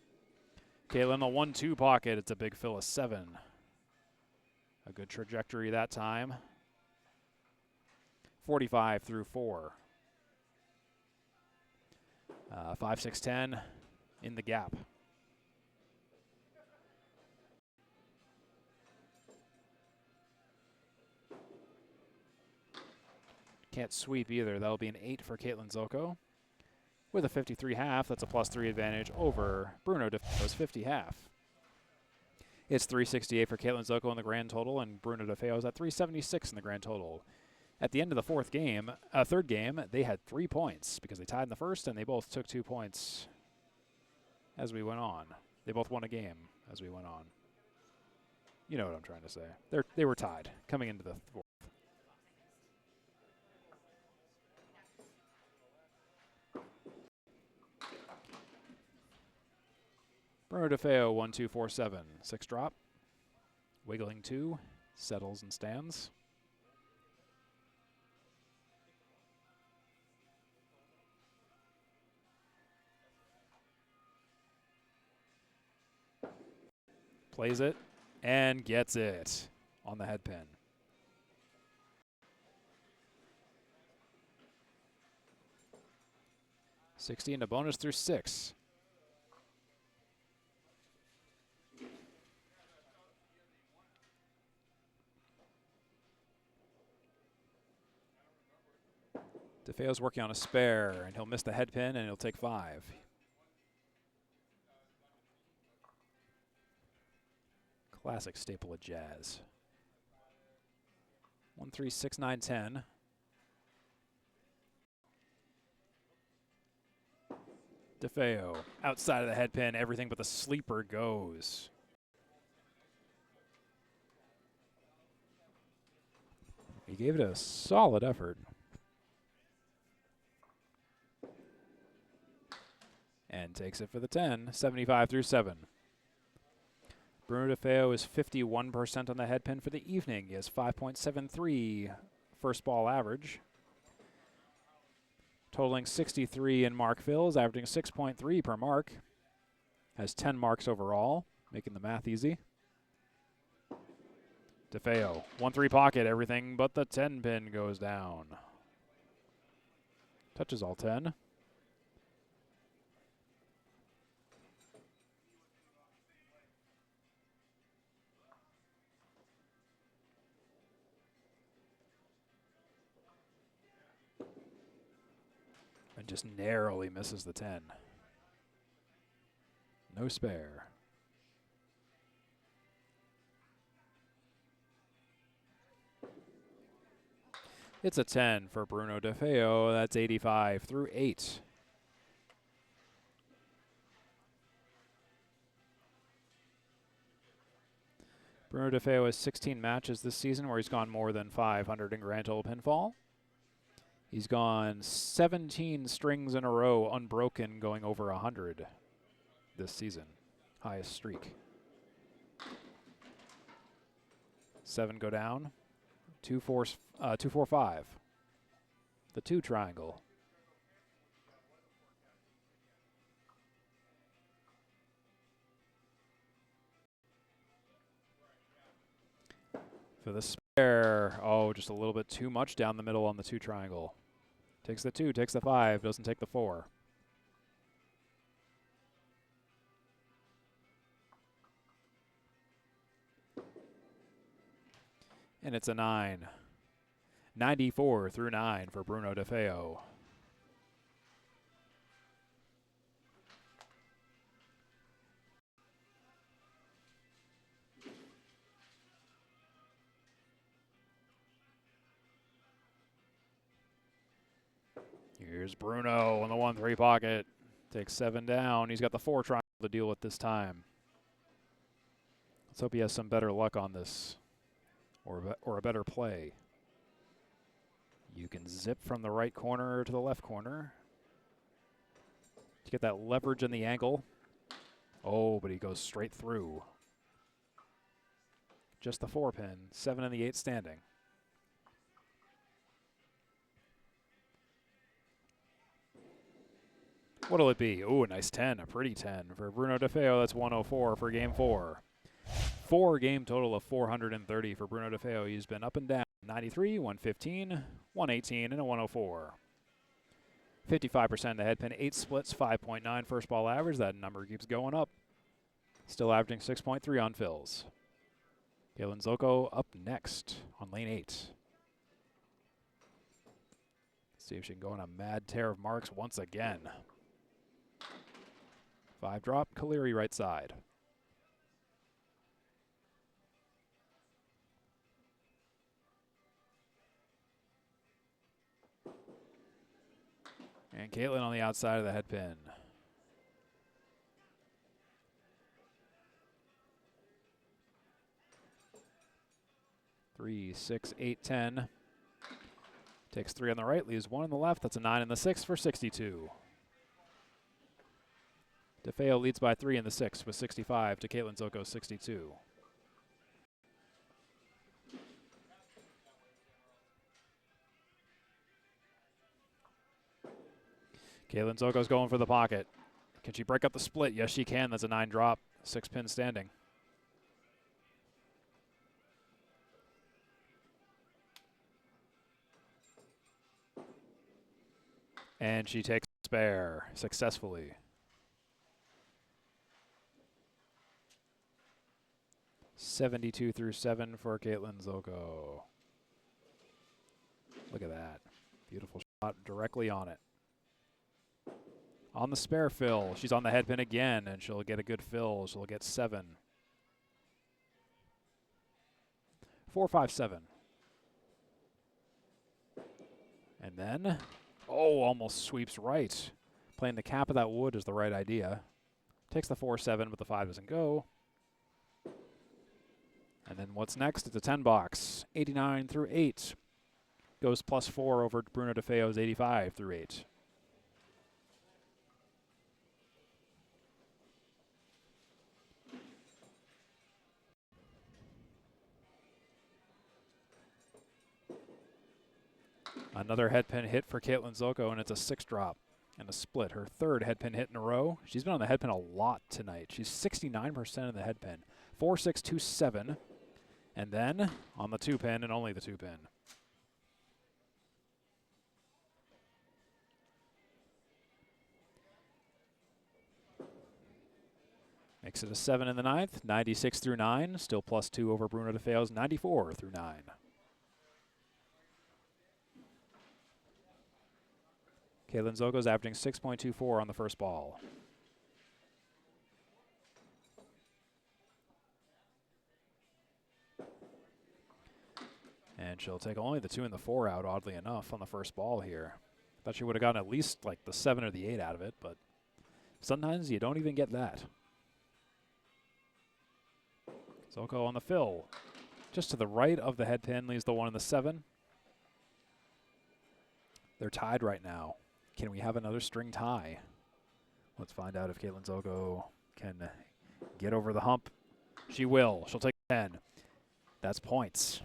Caitlin, the 1-2 pocket. It's a big fill of 7. A good trajectory that time. 45 through 4. 5, 6, 10 in the gap. Can't sweep either. That'll be an 8 for Caitlin Zoltko. With a 53.5, that's a +3 advantage over Bruno DeFeo's 50.5. It's 368 for Caitlin Zoltko in the grand total, and Bruno DeFeo's at 376 in the grand total. At the end of the third game, they had 3 points because they tied in the first, and they both took 2 points as we went on. They both won a game as we went on. You know what I'm trying to say. They were tied coming into the fourth. Bruno DeFeo 1-2-4-7, 6 drop. Wiggling 2, settles and stands. Plays it and gets it on the head pin. $60 and a bonus through 6. DeFeo's working on a spare, and he'll miss the head pin, and he'll take 5. Classic staple of jazz. 1, 3, 6, 9, 10. DeFeo outside of the head pin, everything but the sleeper goes. He gave it a solid effort. And takes it for the 10, 75 through 7. Bruno DeFeo is 51% on the head pin for the evening. He has 5.73 first ball average. Totaling 63 in mark fills, averaging 6.3 per mark. Has 10 marks overall, making the math easy. DeFeo, 1-3 pocket, everything but the 10 pin goes down. Touches all 10. And just narrowly misses the 10. No spare. It's a 10 for Bruno DeFeo. That's 85 through 8. Bruno DeFeo has 16 matches this season where he's gone more than 500 in grand total pinfall. He's gone 17 strings in a row unbroken, going over 100 this season. Highest streak. 7 go down. 2, 4, 5. The 2 triangle. For the spare, oh, just a little bit too much down the middle on the 2 triangle. Takes the 2, takes the 5, doesn't take the 4. And it's a 9. 94 through 9 for Bruno DeFeo. Here's Bruno on the 1-3 pocket. Takes 7 down. He's got the 4 triangle to deal with this time. Let's hope he has some better luck on this, or a better play. You can zip from the right corner to the left corner to get that leverage in the angle. Oh, but he goes straight through. Just the 4 pin, 7 and the 8 standing. What'll it be? Oh, a nice 10, a pretty 10 for Bruno DeFeo. That's 104 for game 4. 4 game total of 430 for Bruno DeFeo. He's been up and down. 93, 115, 118, and a 104. 55% the head pin, 8 splits, 5.9 first ball average. That number keeps going up. Still averaging 6.3 on fills. Caitlin Zoltko up next on lane 8. See if she can go on a mad tear of marks once again. 5 drop, Kaleri right side. And Caitlin on the outside of the head pin. 3, 6, 8, 10. Takes 3 on the right, leaves 1 on the left. That's a 9 in the 6 for 62. DeFeo leads by 3 in the 6 with 65 to Caitlin Zoltko's 62. Caitlin Zoltko's going for the pocket. Can she break up the split? Yes, she can. That's a 9 drop, 6 pin standing. And she takes spare successfully. (72-7) for Caitlin Zoltko. Look at that. Beautiful shot directly on it. On the spare fill, she's on the head pin again, and she'll get a good fill. She'll get 7. 4, 5, 7. And then, oh, almost sweeps right. Playing the cap of that wood is the right idea. Takes the 4, 7, but the 5 doesn't go. And then what's next? It's a 10 box. 89-8. Goes +4 over Bruno DeFeo's 85-8. Another head pin hit for Caitlin Zoltko, and it's a 6 drop and a split. Her 3rd head pin hit in a row. She's been on the head pin a lot tonight. She's 69% of the head pin. 4, 6, 2, 7. And then on the 2 pin and only the 2 pin. Makes it a 7 in the 9th, 96-9. Still +2 over Bruno DeFeo's 94-9. Caitlin Zoltko's averaging 6.24 on the first ball. And she'll take only the 2 and the 4 out, oddly enough, on the first ball here. Thought she would have gotten at least like the 7 or the 8 out of it, but sometimes you don't even get that. Zoltko on the fill. Just to the right of the head pin leaves the 1 and the 7. They're tied right now. Can we have another string tie? Let's find out if Caitlin Zoltko can get over the hump. She will. She'll take 10. That's points.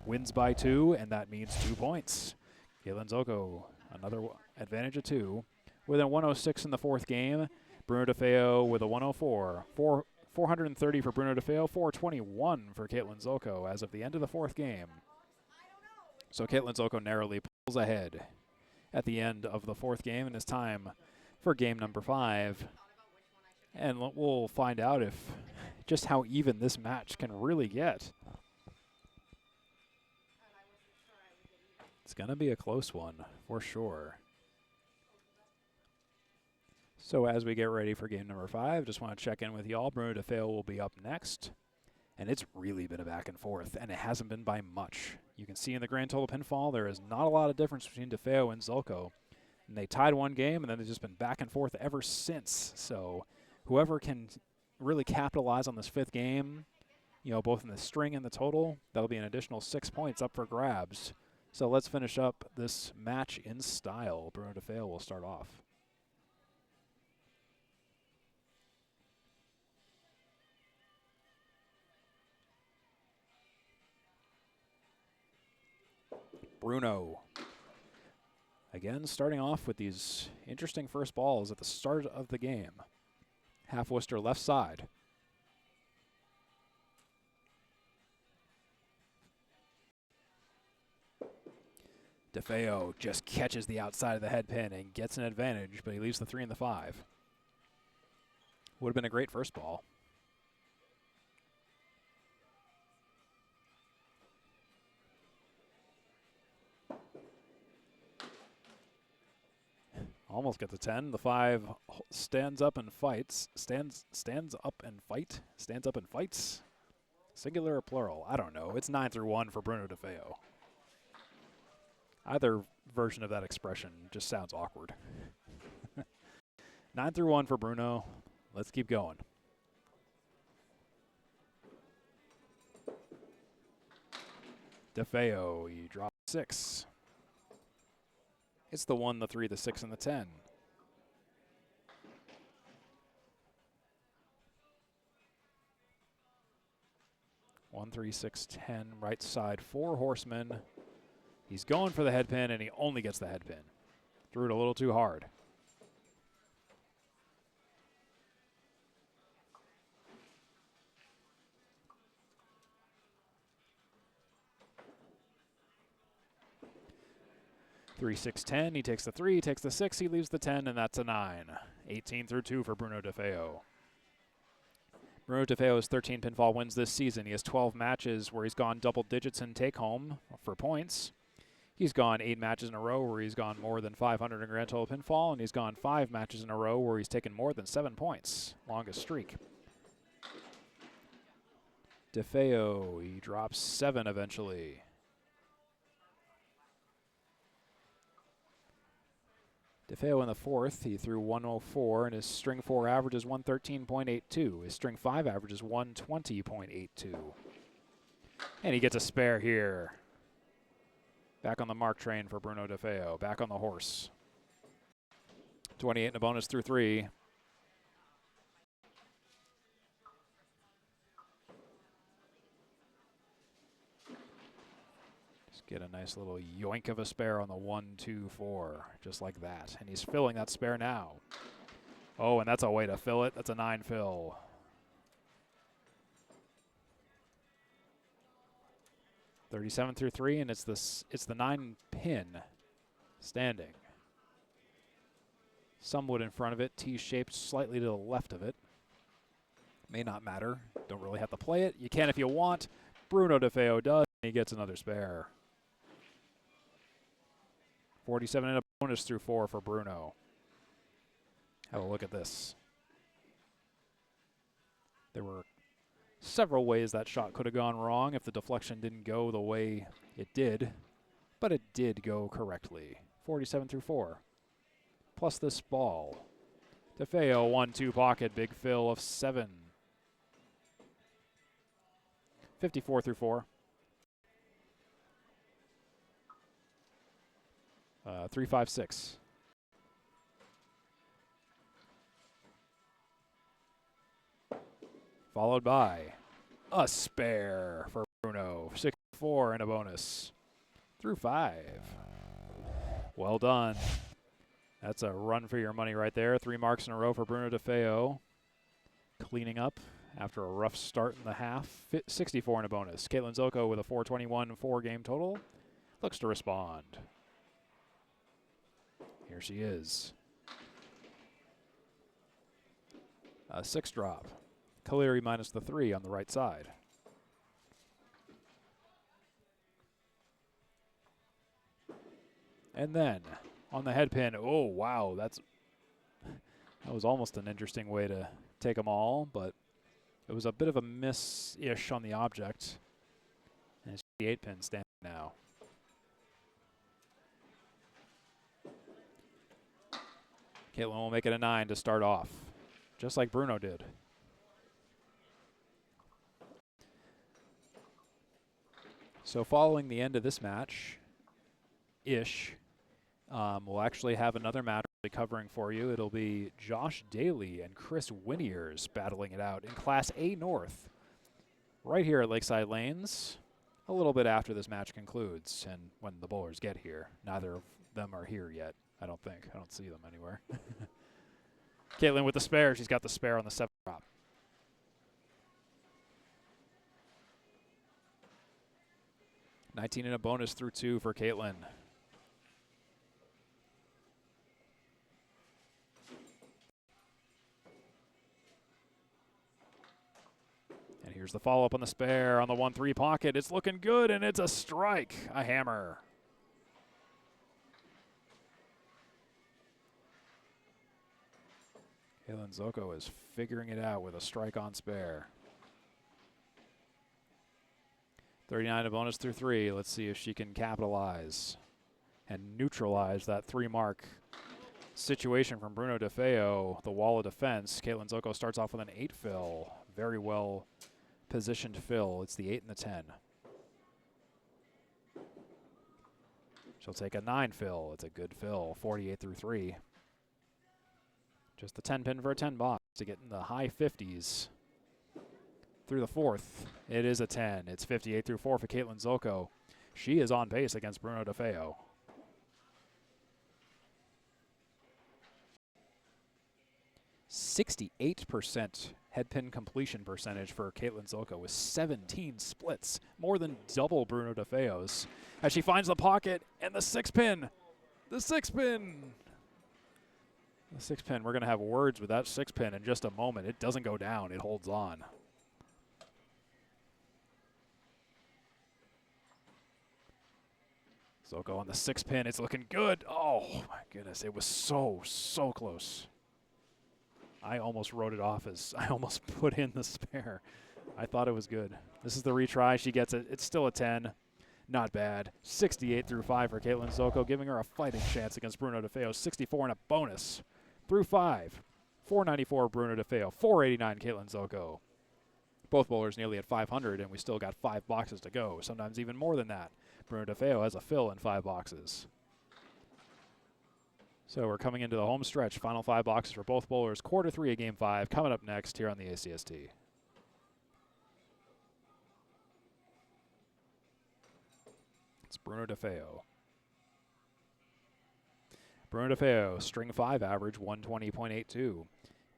Wins by 2, and that means 2 points. Caitlin Zoltko, another advantage of 2. With a 106 in the 4th game. Bruno DeFeo with a 104. 430 for Bruno DeFeo, 421 for Caitlin Zoltko as of the end of the 4th game. So Caitlin Zoltko narrowly pulls ahead at the end of the 4th game, and it's time for game number 5. And we'll find out if just how even this match can really get. It's going to be a close one for sure. So as we get ready for game number 5, just want to check in with y'all. Bruno DeFeo will be up next. And it's really been a back and forth, and it hasn't been by much. You can see in the grand total pinfall, there is not a lot of difference between DeFeo and Zoltko. And they tied 1 game, and then they've just been back and forth ever since. So whoever can really capitalize on this 5th game, you know, both in the string and the total, that'll be an additional 6 points up for grabs. So let's finish up this match in style. Bruno DeFeo will start off. Bruno. Again, starting off with these interesting first balls at the start of the game. Half Worcester left side. DeFeo just catches the outside of the head pin and gets an advantage, but he leaves the 3 and the 5. Would have been a great first ball. Almost gets a 10. The 5 stands up and fights. Stands up and fights. Singular or plural? I don't know. It's 9 through 1 for Bruno DeFeo. Either version of that expression just sounds awkward. 9 through 1 for Bruno. Let's keep going. DeFeo, he drops 6. It's the 1, the 3, the 6, and the 10. One, 3, 6, 10, right side, 4 horsemen. He's going for the head pin, and he only gets the head pin. Threw it a little too hard. Three, 6, 10. He takes the 3, takes the 6, he leaves the 10, and that's a 9. 18 through 2 for Bruno DeFeo. Bruno DeFeo's 13 pinfall wins this season. He has 12 matches where he's gone double digits in take-home for points. He's gone 8 matches in a row where he's gone more than 500 in grand total pinfall, and he's gone 5 matches in a row where he's taken more than 7 points. Longest streak. DeFeo, he drops 7 eventually. DeFeo in the 4th, he threw 104, and his string 4 average is 113.82. His string 5 average is 120.82. And he gets a spare here. Back on the mark train for Bruno DeFeo, back on the horse. 28 and a bonus through 3. Get a nice little yoink of a spare on the 1, 2, 4, just like that. And he's filling that spare now. Oh, and that's a way to fill it. That's a 9 fill. $37 through 3, and it's the 9 pin standing. Some wood in front of it, T-shaped slightly to the left of it. May not matter. Don't really have to play it. You can if you want. Bruno DeFeo does. He gets another spare. 47 and a bonus through 4 for Bruno. Have a look at this. There were several ways that shot could have gone wrong if the deflection didn't go the way it did, but it did go correctly. 47 through 4. Plus this ball. DeFeo 1-2 pocket, big fill of 7. 54 through 4. 3, 5, 6. Followed by a spare for Bruno. 64 and a bonus. Through 5. Well done. That's a run for your money right there. 3 marks in a row for Bruno DeFeo. Cleaning up after a rough start in the half. 64 and a bonus. Caitlin Zoltko with a 421 4-game total. Looks to respond. Here she is. A 6 drop. Caleri minus the 3 on the right side. And then on the head pin, oh wow, that was almost an interesting way to take them all, but it was a bit of a miss-ish on the object. And it's the 8-pin standing now. Caitlin will make it a 9 to start off, just like Bruno did. So following the end of this match-ish, we'll actually have another match covering for you. It'll be Josh Daly and Chris Winiers battling it out in Class A North, right here at Lakeside Lanes, a little bit after this match concludes and when the bowlers get here. Neither of them are here yet. I don't think. I don't see them anywhere. Caitlin with the spare. She's got the spare on the 7th drop. $19 and a bonus through 2 for Caitlin. And here's the follow-up on the spare on the 1-3 pocket. It's looking good, and it's a strike. A hammer. Caitlin Zoltko is figuring it out with a strike on spare. 39 to bonus through 3. Let's see if she can capitalize and neutralize that 3-mark situation from Bruno DeFeo. The wall of defense. Caitlin Zoltko starts off with an 8 fill. Very well positioned fill. It's the 8 and the 10. She'll take a 9 fill. It's a good fill. 48 through 3. Just the 10 pin for a 10 box to get in the high 50s through the 4th. It is a 10. It's 58 through 4 for Caitlin Zoltko. She is on pace against Bruno DeFeo. .68% head pin completion percentage for Caitlin Zoltko with 17 splits, more than double Bruno DeFeo's. As she finds the pocket and the 6-pin. The 6-pin. The 6-pin, we're going to have words with that 6-pin in just a moment. It doesn't go down, it holds on. Zoltko on the 6-pin, it's looking good. Oh my goodness, it was so close. I almost wrote it off as I almost put in the spare. I thought it was good. This is the retry, she gets it. It's still a 10. Not bad. 68 through 5 for Caitlin Zoltko, giving her a fighting chance against Bruno DeFeo. 64 and a bonus. Through 5. 494 Bruno DeFeo. 489 Caitlin Zoltko. Both bowlers nearly at 500, and we still got 5 boxes to go. Sometimes even more than that. Bruno DeFeo has a fill in 5 boxes. So we're coming into the home stretch. Final 5 boxes for both bowlers. Quarter 3 of Game 5 coming up next here on the ACST. It's Bruno DeFeo. Bruno DeFeo, string 5 average, 120.82.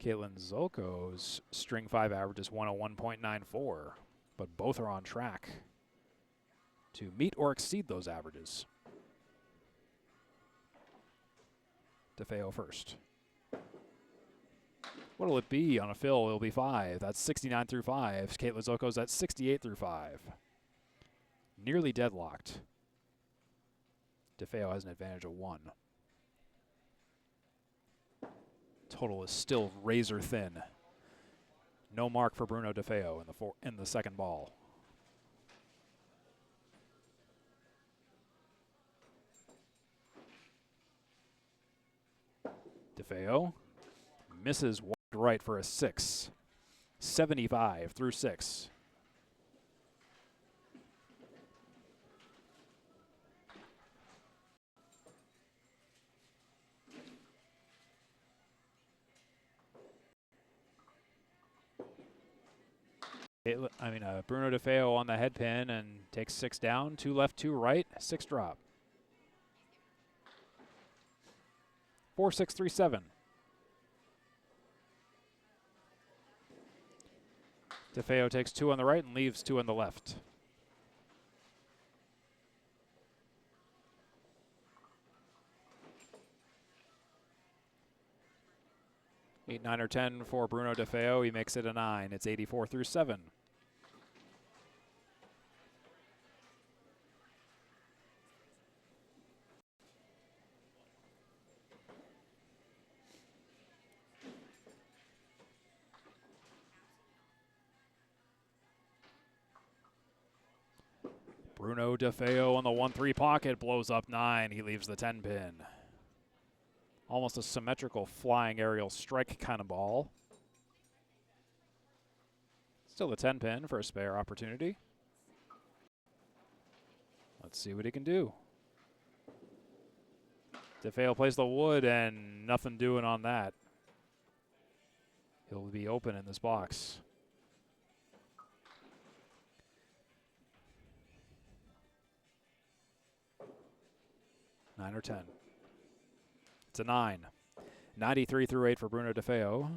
Caitlin Zoltko's string 5 average is 101.94. But both are on track to meet or exceed those averages. DeFeo first. What'll it be on a fill? It'll be 5. That's 69 through 5. Caitlin Zoltko's at 68 through 5. Nearly deadlocked. DeFeo has an advantage of 1. Total is still razor thin. No mark for Bruno DeFeo in the second ball. DeFeo misses wide right for a 6. 75 through 6. Bruno DeFeo on the head pin and takes 6 down, 2 left, 2 right, 6 drop. 4, 6, 3, 7. DeFeo takes 2 on the right and leaves 2 on the left. Eight, 9, or 10 for Bruno DeFeo. He makes it a 9. It's 84 through 7. Bruno DeFeo on the 1-3 pocket blows up 9. He leaves the 10 pin. Almost a symmetrical flying aerial strike kind of ball. Still a 10 pin for a spare opportunity. Let's see what he can do. DeFeo plays the wood and nothing doing on that. He'll be open in this box. Nine or 10. It's a 9. 93 through 8 for Bruno DeFeo.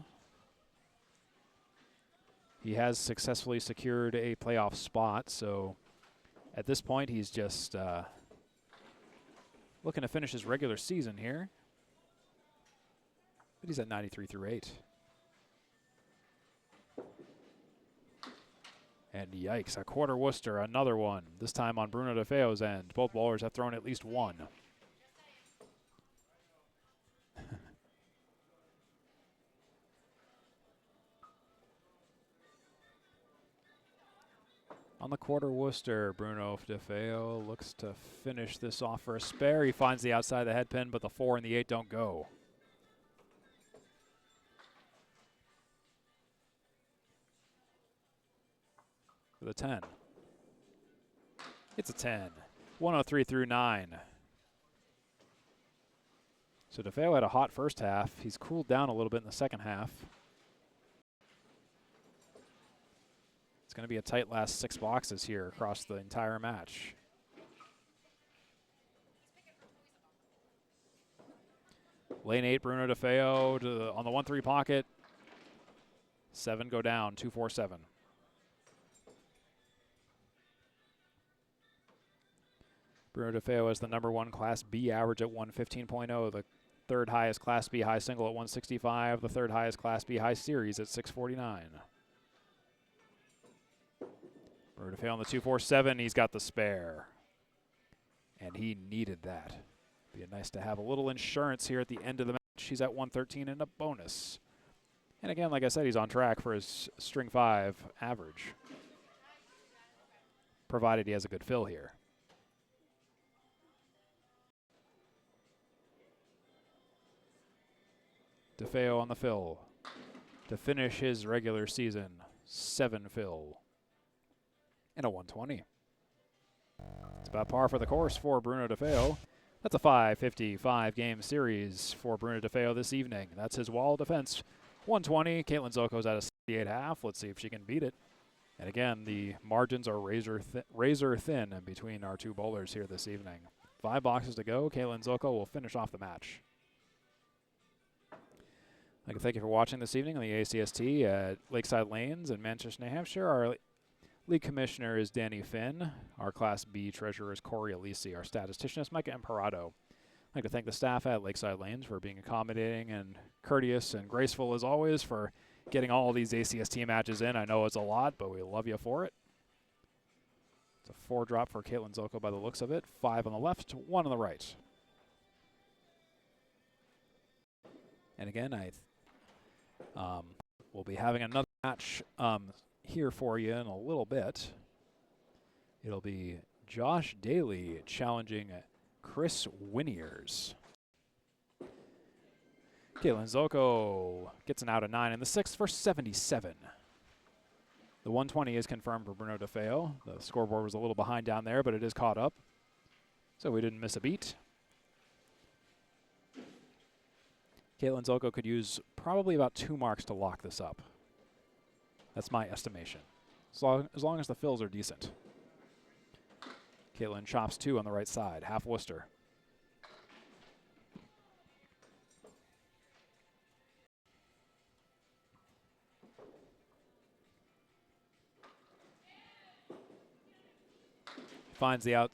He has successfully secured a playoff spot, so at this point he's just looking to finish his regular season here. But he's at 93 through 8. And yikes, a quarter Worcester, another one. This time on Bruno DeFeo's end. Both bowlers have thrown at least 1. On the quarter Worcester, Bruno DeFeo looks to finish this off for a spare. He finds the outside of the head pin, but the 4 and the 8 don't go. For the 10. It's a 10. 103 through 9. So DeFeo had a hot first half. He's cooled down a little bit in the second half. It's going to be a tight last 6 boxes here across the entire match. Lane 8, Bruno DeFeo on the 1-3 pocket. 7 go down, 2-4-7. Bruno DeFeo has the #1 Class B average at 115.0, the 3rd highest Class B high single at 165, the 3rd highest Class B high series at 649. Bruno DeFeo on the 2-4-7, he's got the spare. And he needed that. Be nice to have a little insurance here at the end of the match. He's at 113 and a bonus. And again, like I said, he's on track for his string 5 average, provided he has a good fill here. DeFeo on the fill to finish his regular season 7 fill and a 120. It's about par for the course for Bruno DeFeo. That's a 555 game series for Bruno DeFeo this evening. That's his wall defense. 120. Caitlin Zoltko's at a 68.5. Let's see if she can beat it. And again, the margins are razor thin between our 2 bowlers here this evening. 5 boxes to go. Caitlin Zoltko will finish off the match. I'd like to thank you for watching this evening on the ACST at Lakeside Lanes in Manchester, New Hampshire. Our league commissioner is Danny Finn. Our Class B treasurer is Corey Alisi. Our statistician is Micah Imparato. I'd like to thank the staff at Lakeside Lanes for being accommodating and courteous and graceful as always for getting all these ACST matches in. I know it's a lot, but we love you for it. It's a 4-drop for Caitlin Zoltko by the looks of it. 5 on the left, 1 on the right. And again, we'll be having another match here for you in a little bit. It'll be Josh Daly challenging Chris Winiers. Caitlin Zoltko gets an out of 9 in the 6th for 77. The 120 is confirmed for Bruno DeFeo. The scoreboard was a little behind down there, but it is caught up. So we didn't miss a beat. Caitlin Zoltko could use probably about 2 marks to lock this up. That's my estimation. As long as the fills are decent. Caitlin chops 2 on the right side, half Worcester. Finds the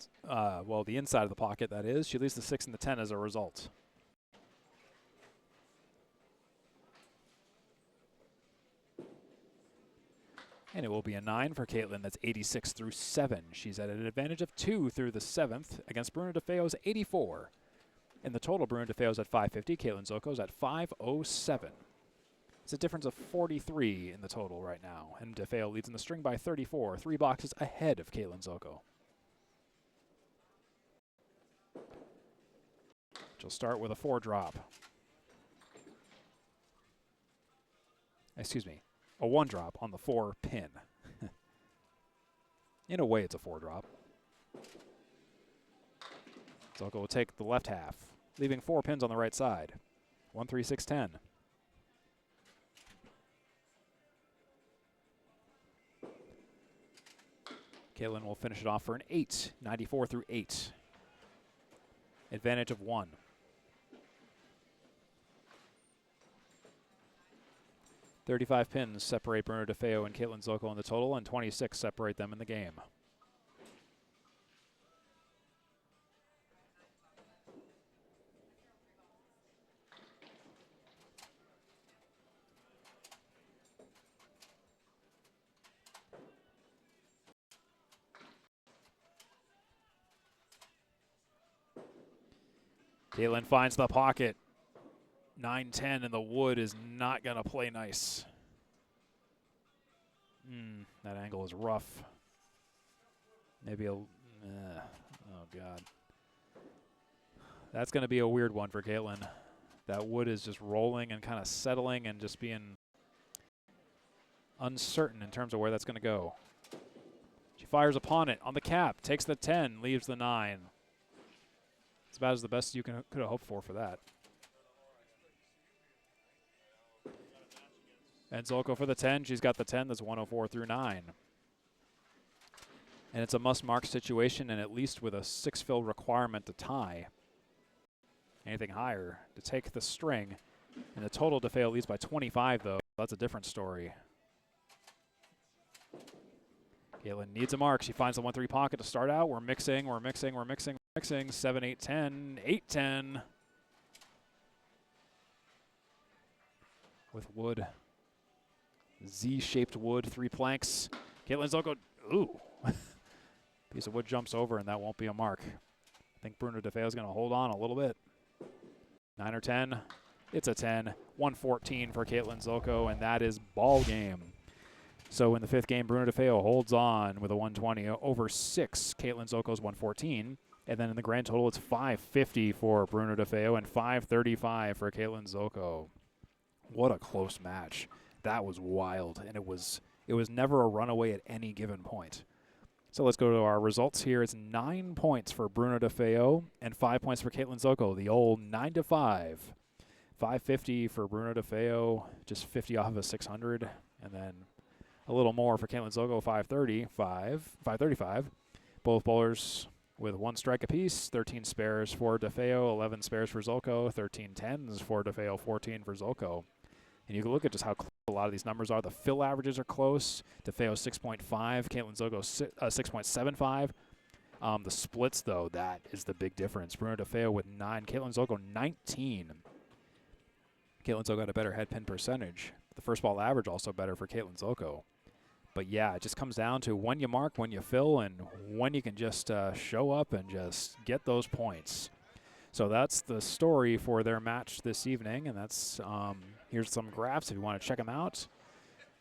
the inside of the pocket, that is. She leaves the 6 and the 10 as a result. And it will be a 9 for Caitlin. That's 86 through 7. She's at an advantage of 2 through the 7th against Bruno DeFeo's 84. In the total, Bruno DeFeo's at 550. Caitlin Zoltko's at 507. It's a difference of 43 in the total right now. And DeFeo leads in the string by 34, 3 boxes ahead of Caitlin Zoltko. She'll start with a 4-drop. Excuse me. A 1-drop on the 4 pin. In a way, it's a 4-drop. Zoltko will take the left half, leaving 4 pins on the right side. 1, 3, 6, 10. Caitlin will finish it off for an 8, 94 through 8. Advantage of 1. "35 pins separate Bruno DeFeo and Caitlin Zoltko in the total, and 26 separate them in the game. Caitlin finds the pocket. 9-10 and the wood is not going to play nice. That angle is rough. Maybe a, oh God. That's going to be a weird one for Caitlin. That wood is just rolling and kind of settling and just being uncertain in terms of where that's going to go. She fires upon it on the cap, takes the 10, leaves the 9. It's about as the best you could have hoped for that. And Zoltko for the 10. She's got the 10. That's 104 through 9. And it's a must-mark situation, and at least with a 6-fill requirement to tie. Anything higher to take the string. And the total DeFeo leads by 25, though. That's a different story. Caitlin needs a mark. She finds the 1-3 pocket to start out. We're mixing, we're mixing, we're mixing, we're mixing. 7, 8, 10, 8, 10. With wood. Z-shaped wood, 3 planks. Caitlin Zoltko, ooh. Piece of wood jumps over, and that won't be a mark. I think Bruno DeFeo is going to hold on a little bit. 9 or 10. It's a 10. 114 for Caitlin Zoltko, and that is ball game. So in the 5th game, Bruno DeFeo holds on with a 120 over 6. Caitlin Zoltko's 114. And then in the grand total, it's 550 for Bruno DeFeo and 535 for Caitlin Zoltko. What a close match. That was wild, and it was never a runaway at any given point. So let's go to our results here. It's 9 points for Bruno DeFeo and 5 points for Caitlin Zoltko. The old 9-5. 550 for Bruno DeFeo, just 50 off of a 600, and then a little more for Caitlin Zoltko, 535. Both bowlers with 1 strike apiece. 13 spares for DeFeo, 11 spares for Zoltko, 13 tens for DeFeo, 14 for Zoltko. And you can look at just how close a lot of these numbers are. The fill averages are close. DeFeo 6.5, Caitlin Zoltko 6.75. The splits, though, that is the big difference. Bruno DeFeo with 9, Caitlin Zoltko 19. Caitlin Zoltko got a better head pin percentage. The first ball average also better for Caitlin Zoltko. But yeah, it just comes down to when you mark, when you fill, and when you can just show up and just get those points. So that's the story for their match this evening, and that's here's some graphs if you want to check them out.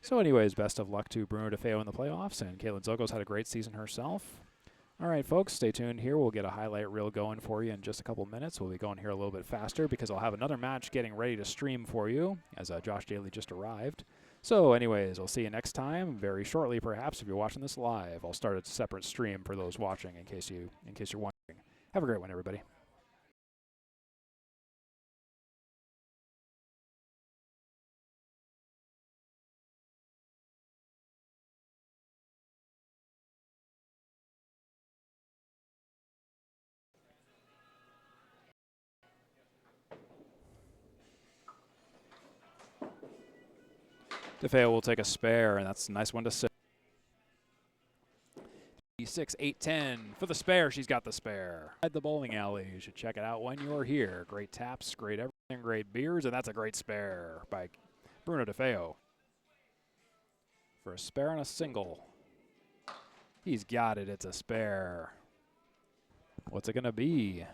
So anyways, best of luck to Bruno DeFeo in the playoffs, and Caitlin Zoltko's had a great season herself. All right, folks, stay tuned here. We'll get a highlight reel going for you in just a couple minutes. We'll be going here a little bit faster because I'll have another match getting ready to stream for you as Josh Daly just arrived. So anyways, I'll see you next time, very shortly perhaps, if you're watching this live. I'll start a separate stream for those watching in case you're wondering. Have a great one, everybody. DeFeo will take a spare, and that's a nice one to sit. 6, 8, 10 for the spare. She's got the spare. At the bowling alley, you should check it out when you're here. Great taps, great everything, great beers, and that's a great spare by Bruno DeFeo. For a spare and a single. He's got it. It's a spare. What's it going to be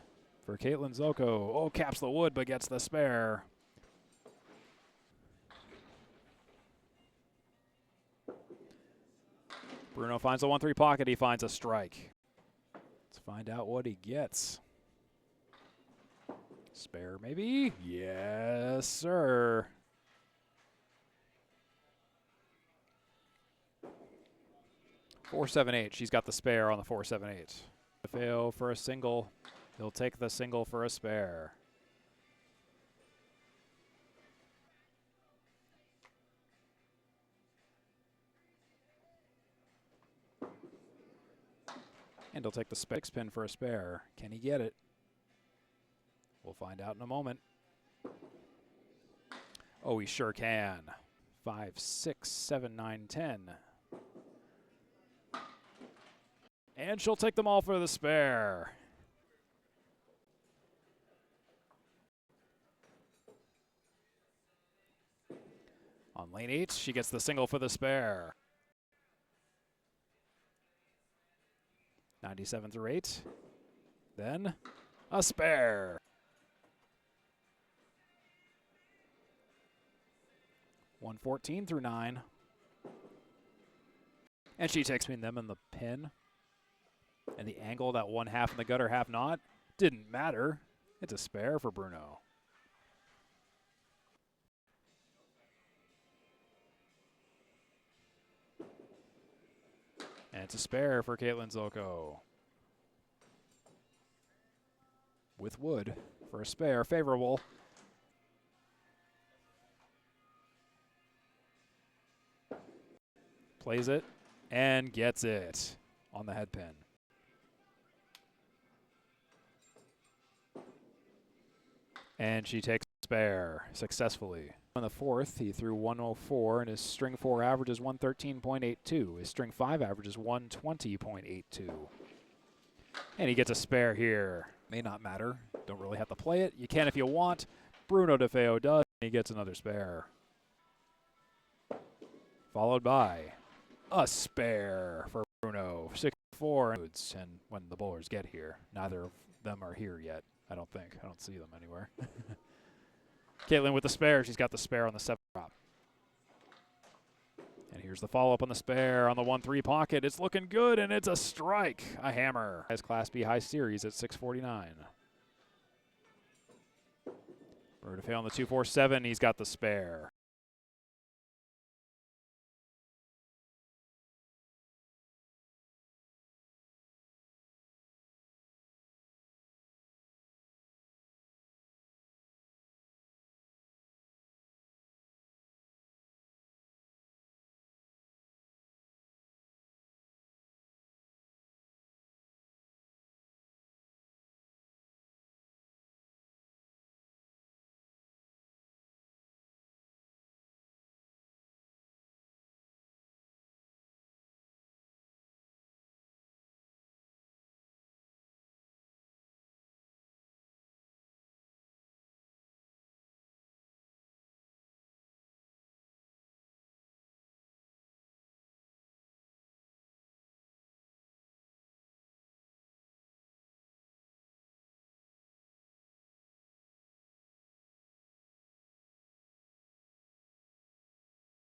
for Caitlin Zoltko? Oh, caps the wood, but gets the spare. Bruno finds a 1-3 pocket. He finds a strike. Let's find out what he gets. Spare, maybe? Yes, sir. .478. She's got the spare on the 478. DeFeo for a single. He'll take the single for a spare. And he'll take the spin for a spare. Can he get it? We'll find out in a moment. Oh, he sure can. 5, 6, 7, 9, 10. And she'll take them all for the spare. On lane 8, she gets the single for the spare. 97 through 8. Then a spare. .114 through 9. And she takes between them and the pin. And the angle, that one half in the gutter, half not, didn't matter. It's a spare for Bruno. And it's a spare for Caitlin Zoltko. With wood for a spare, favorable. Plays it and gets it on the head pin. And she takes spare successfully. On the fourth, he threw 104, and his string 4 average is 113.82. His string 5 average is 120.82. And he gets a spare here. May not matter. Don't really have to play it. You can if you want. Bruno DeFeo does. And he gets another spare. Followed by a spare for Bruno. 6-4. And when the bowlers get here, neither of them are here yet. I don't think. I don't see them anywhere. Caitlin with the spare. She's got the spare on the 7 drop. And here's the follow-up on the spare on the 1-3 pocket. It's looking good, and it's a strike. A hammer. As Class B high series at 649. Bruno DeFeo on the 2-4-7. He's got the spare.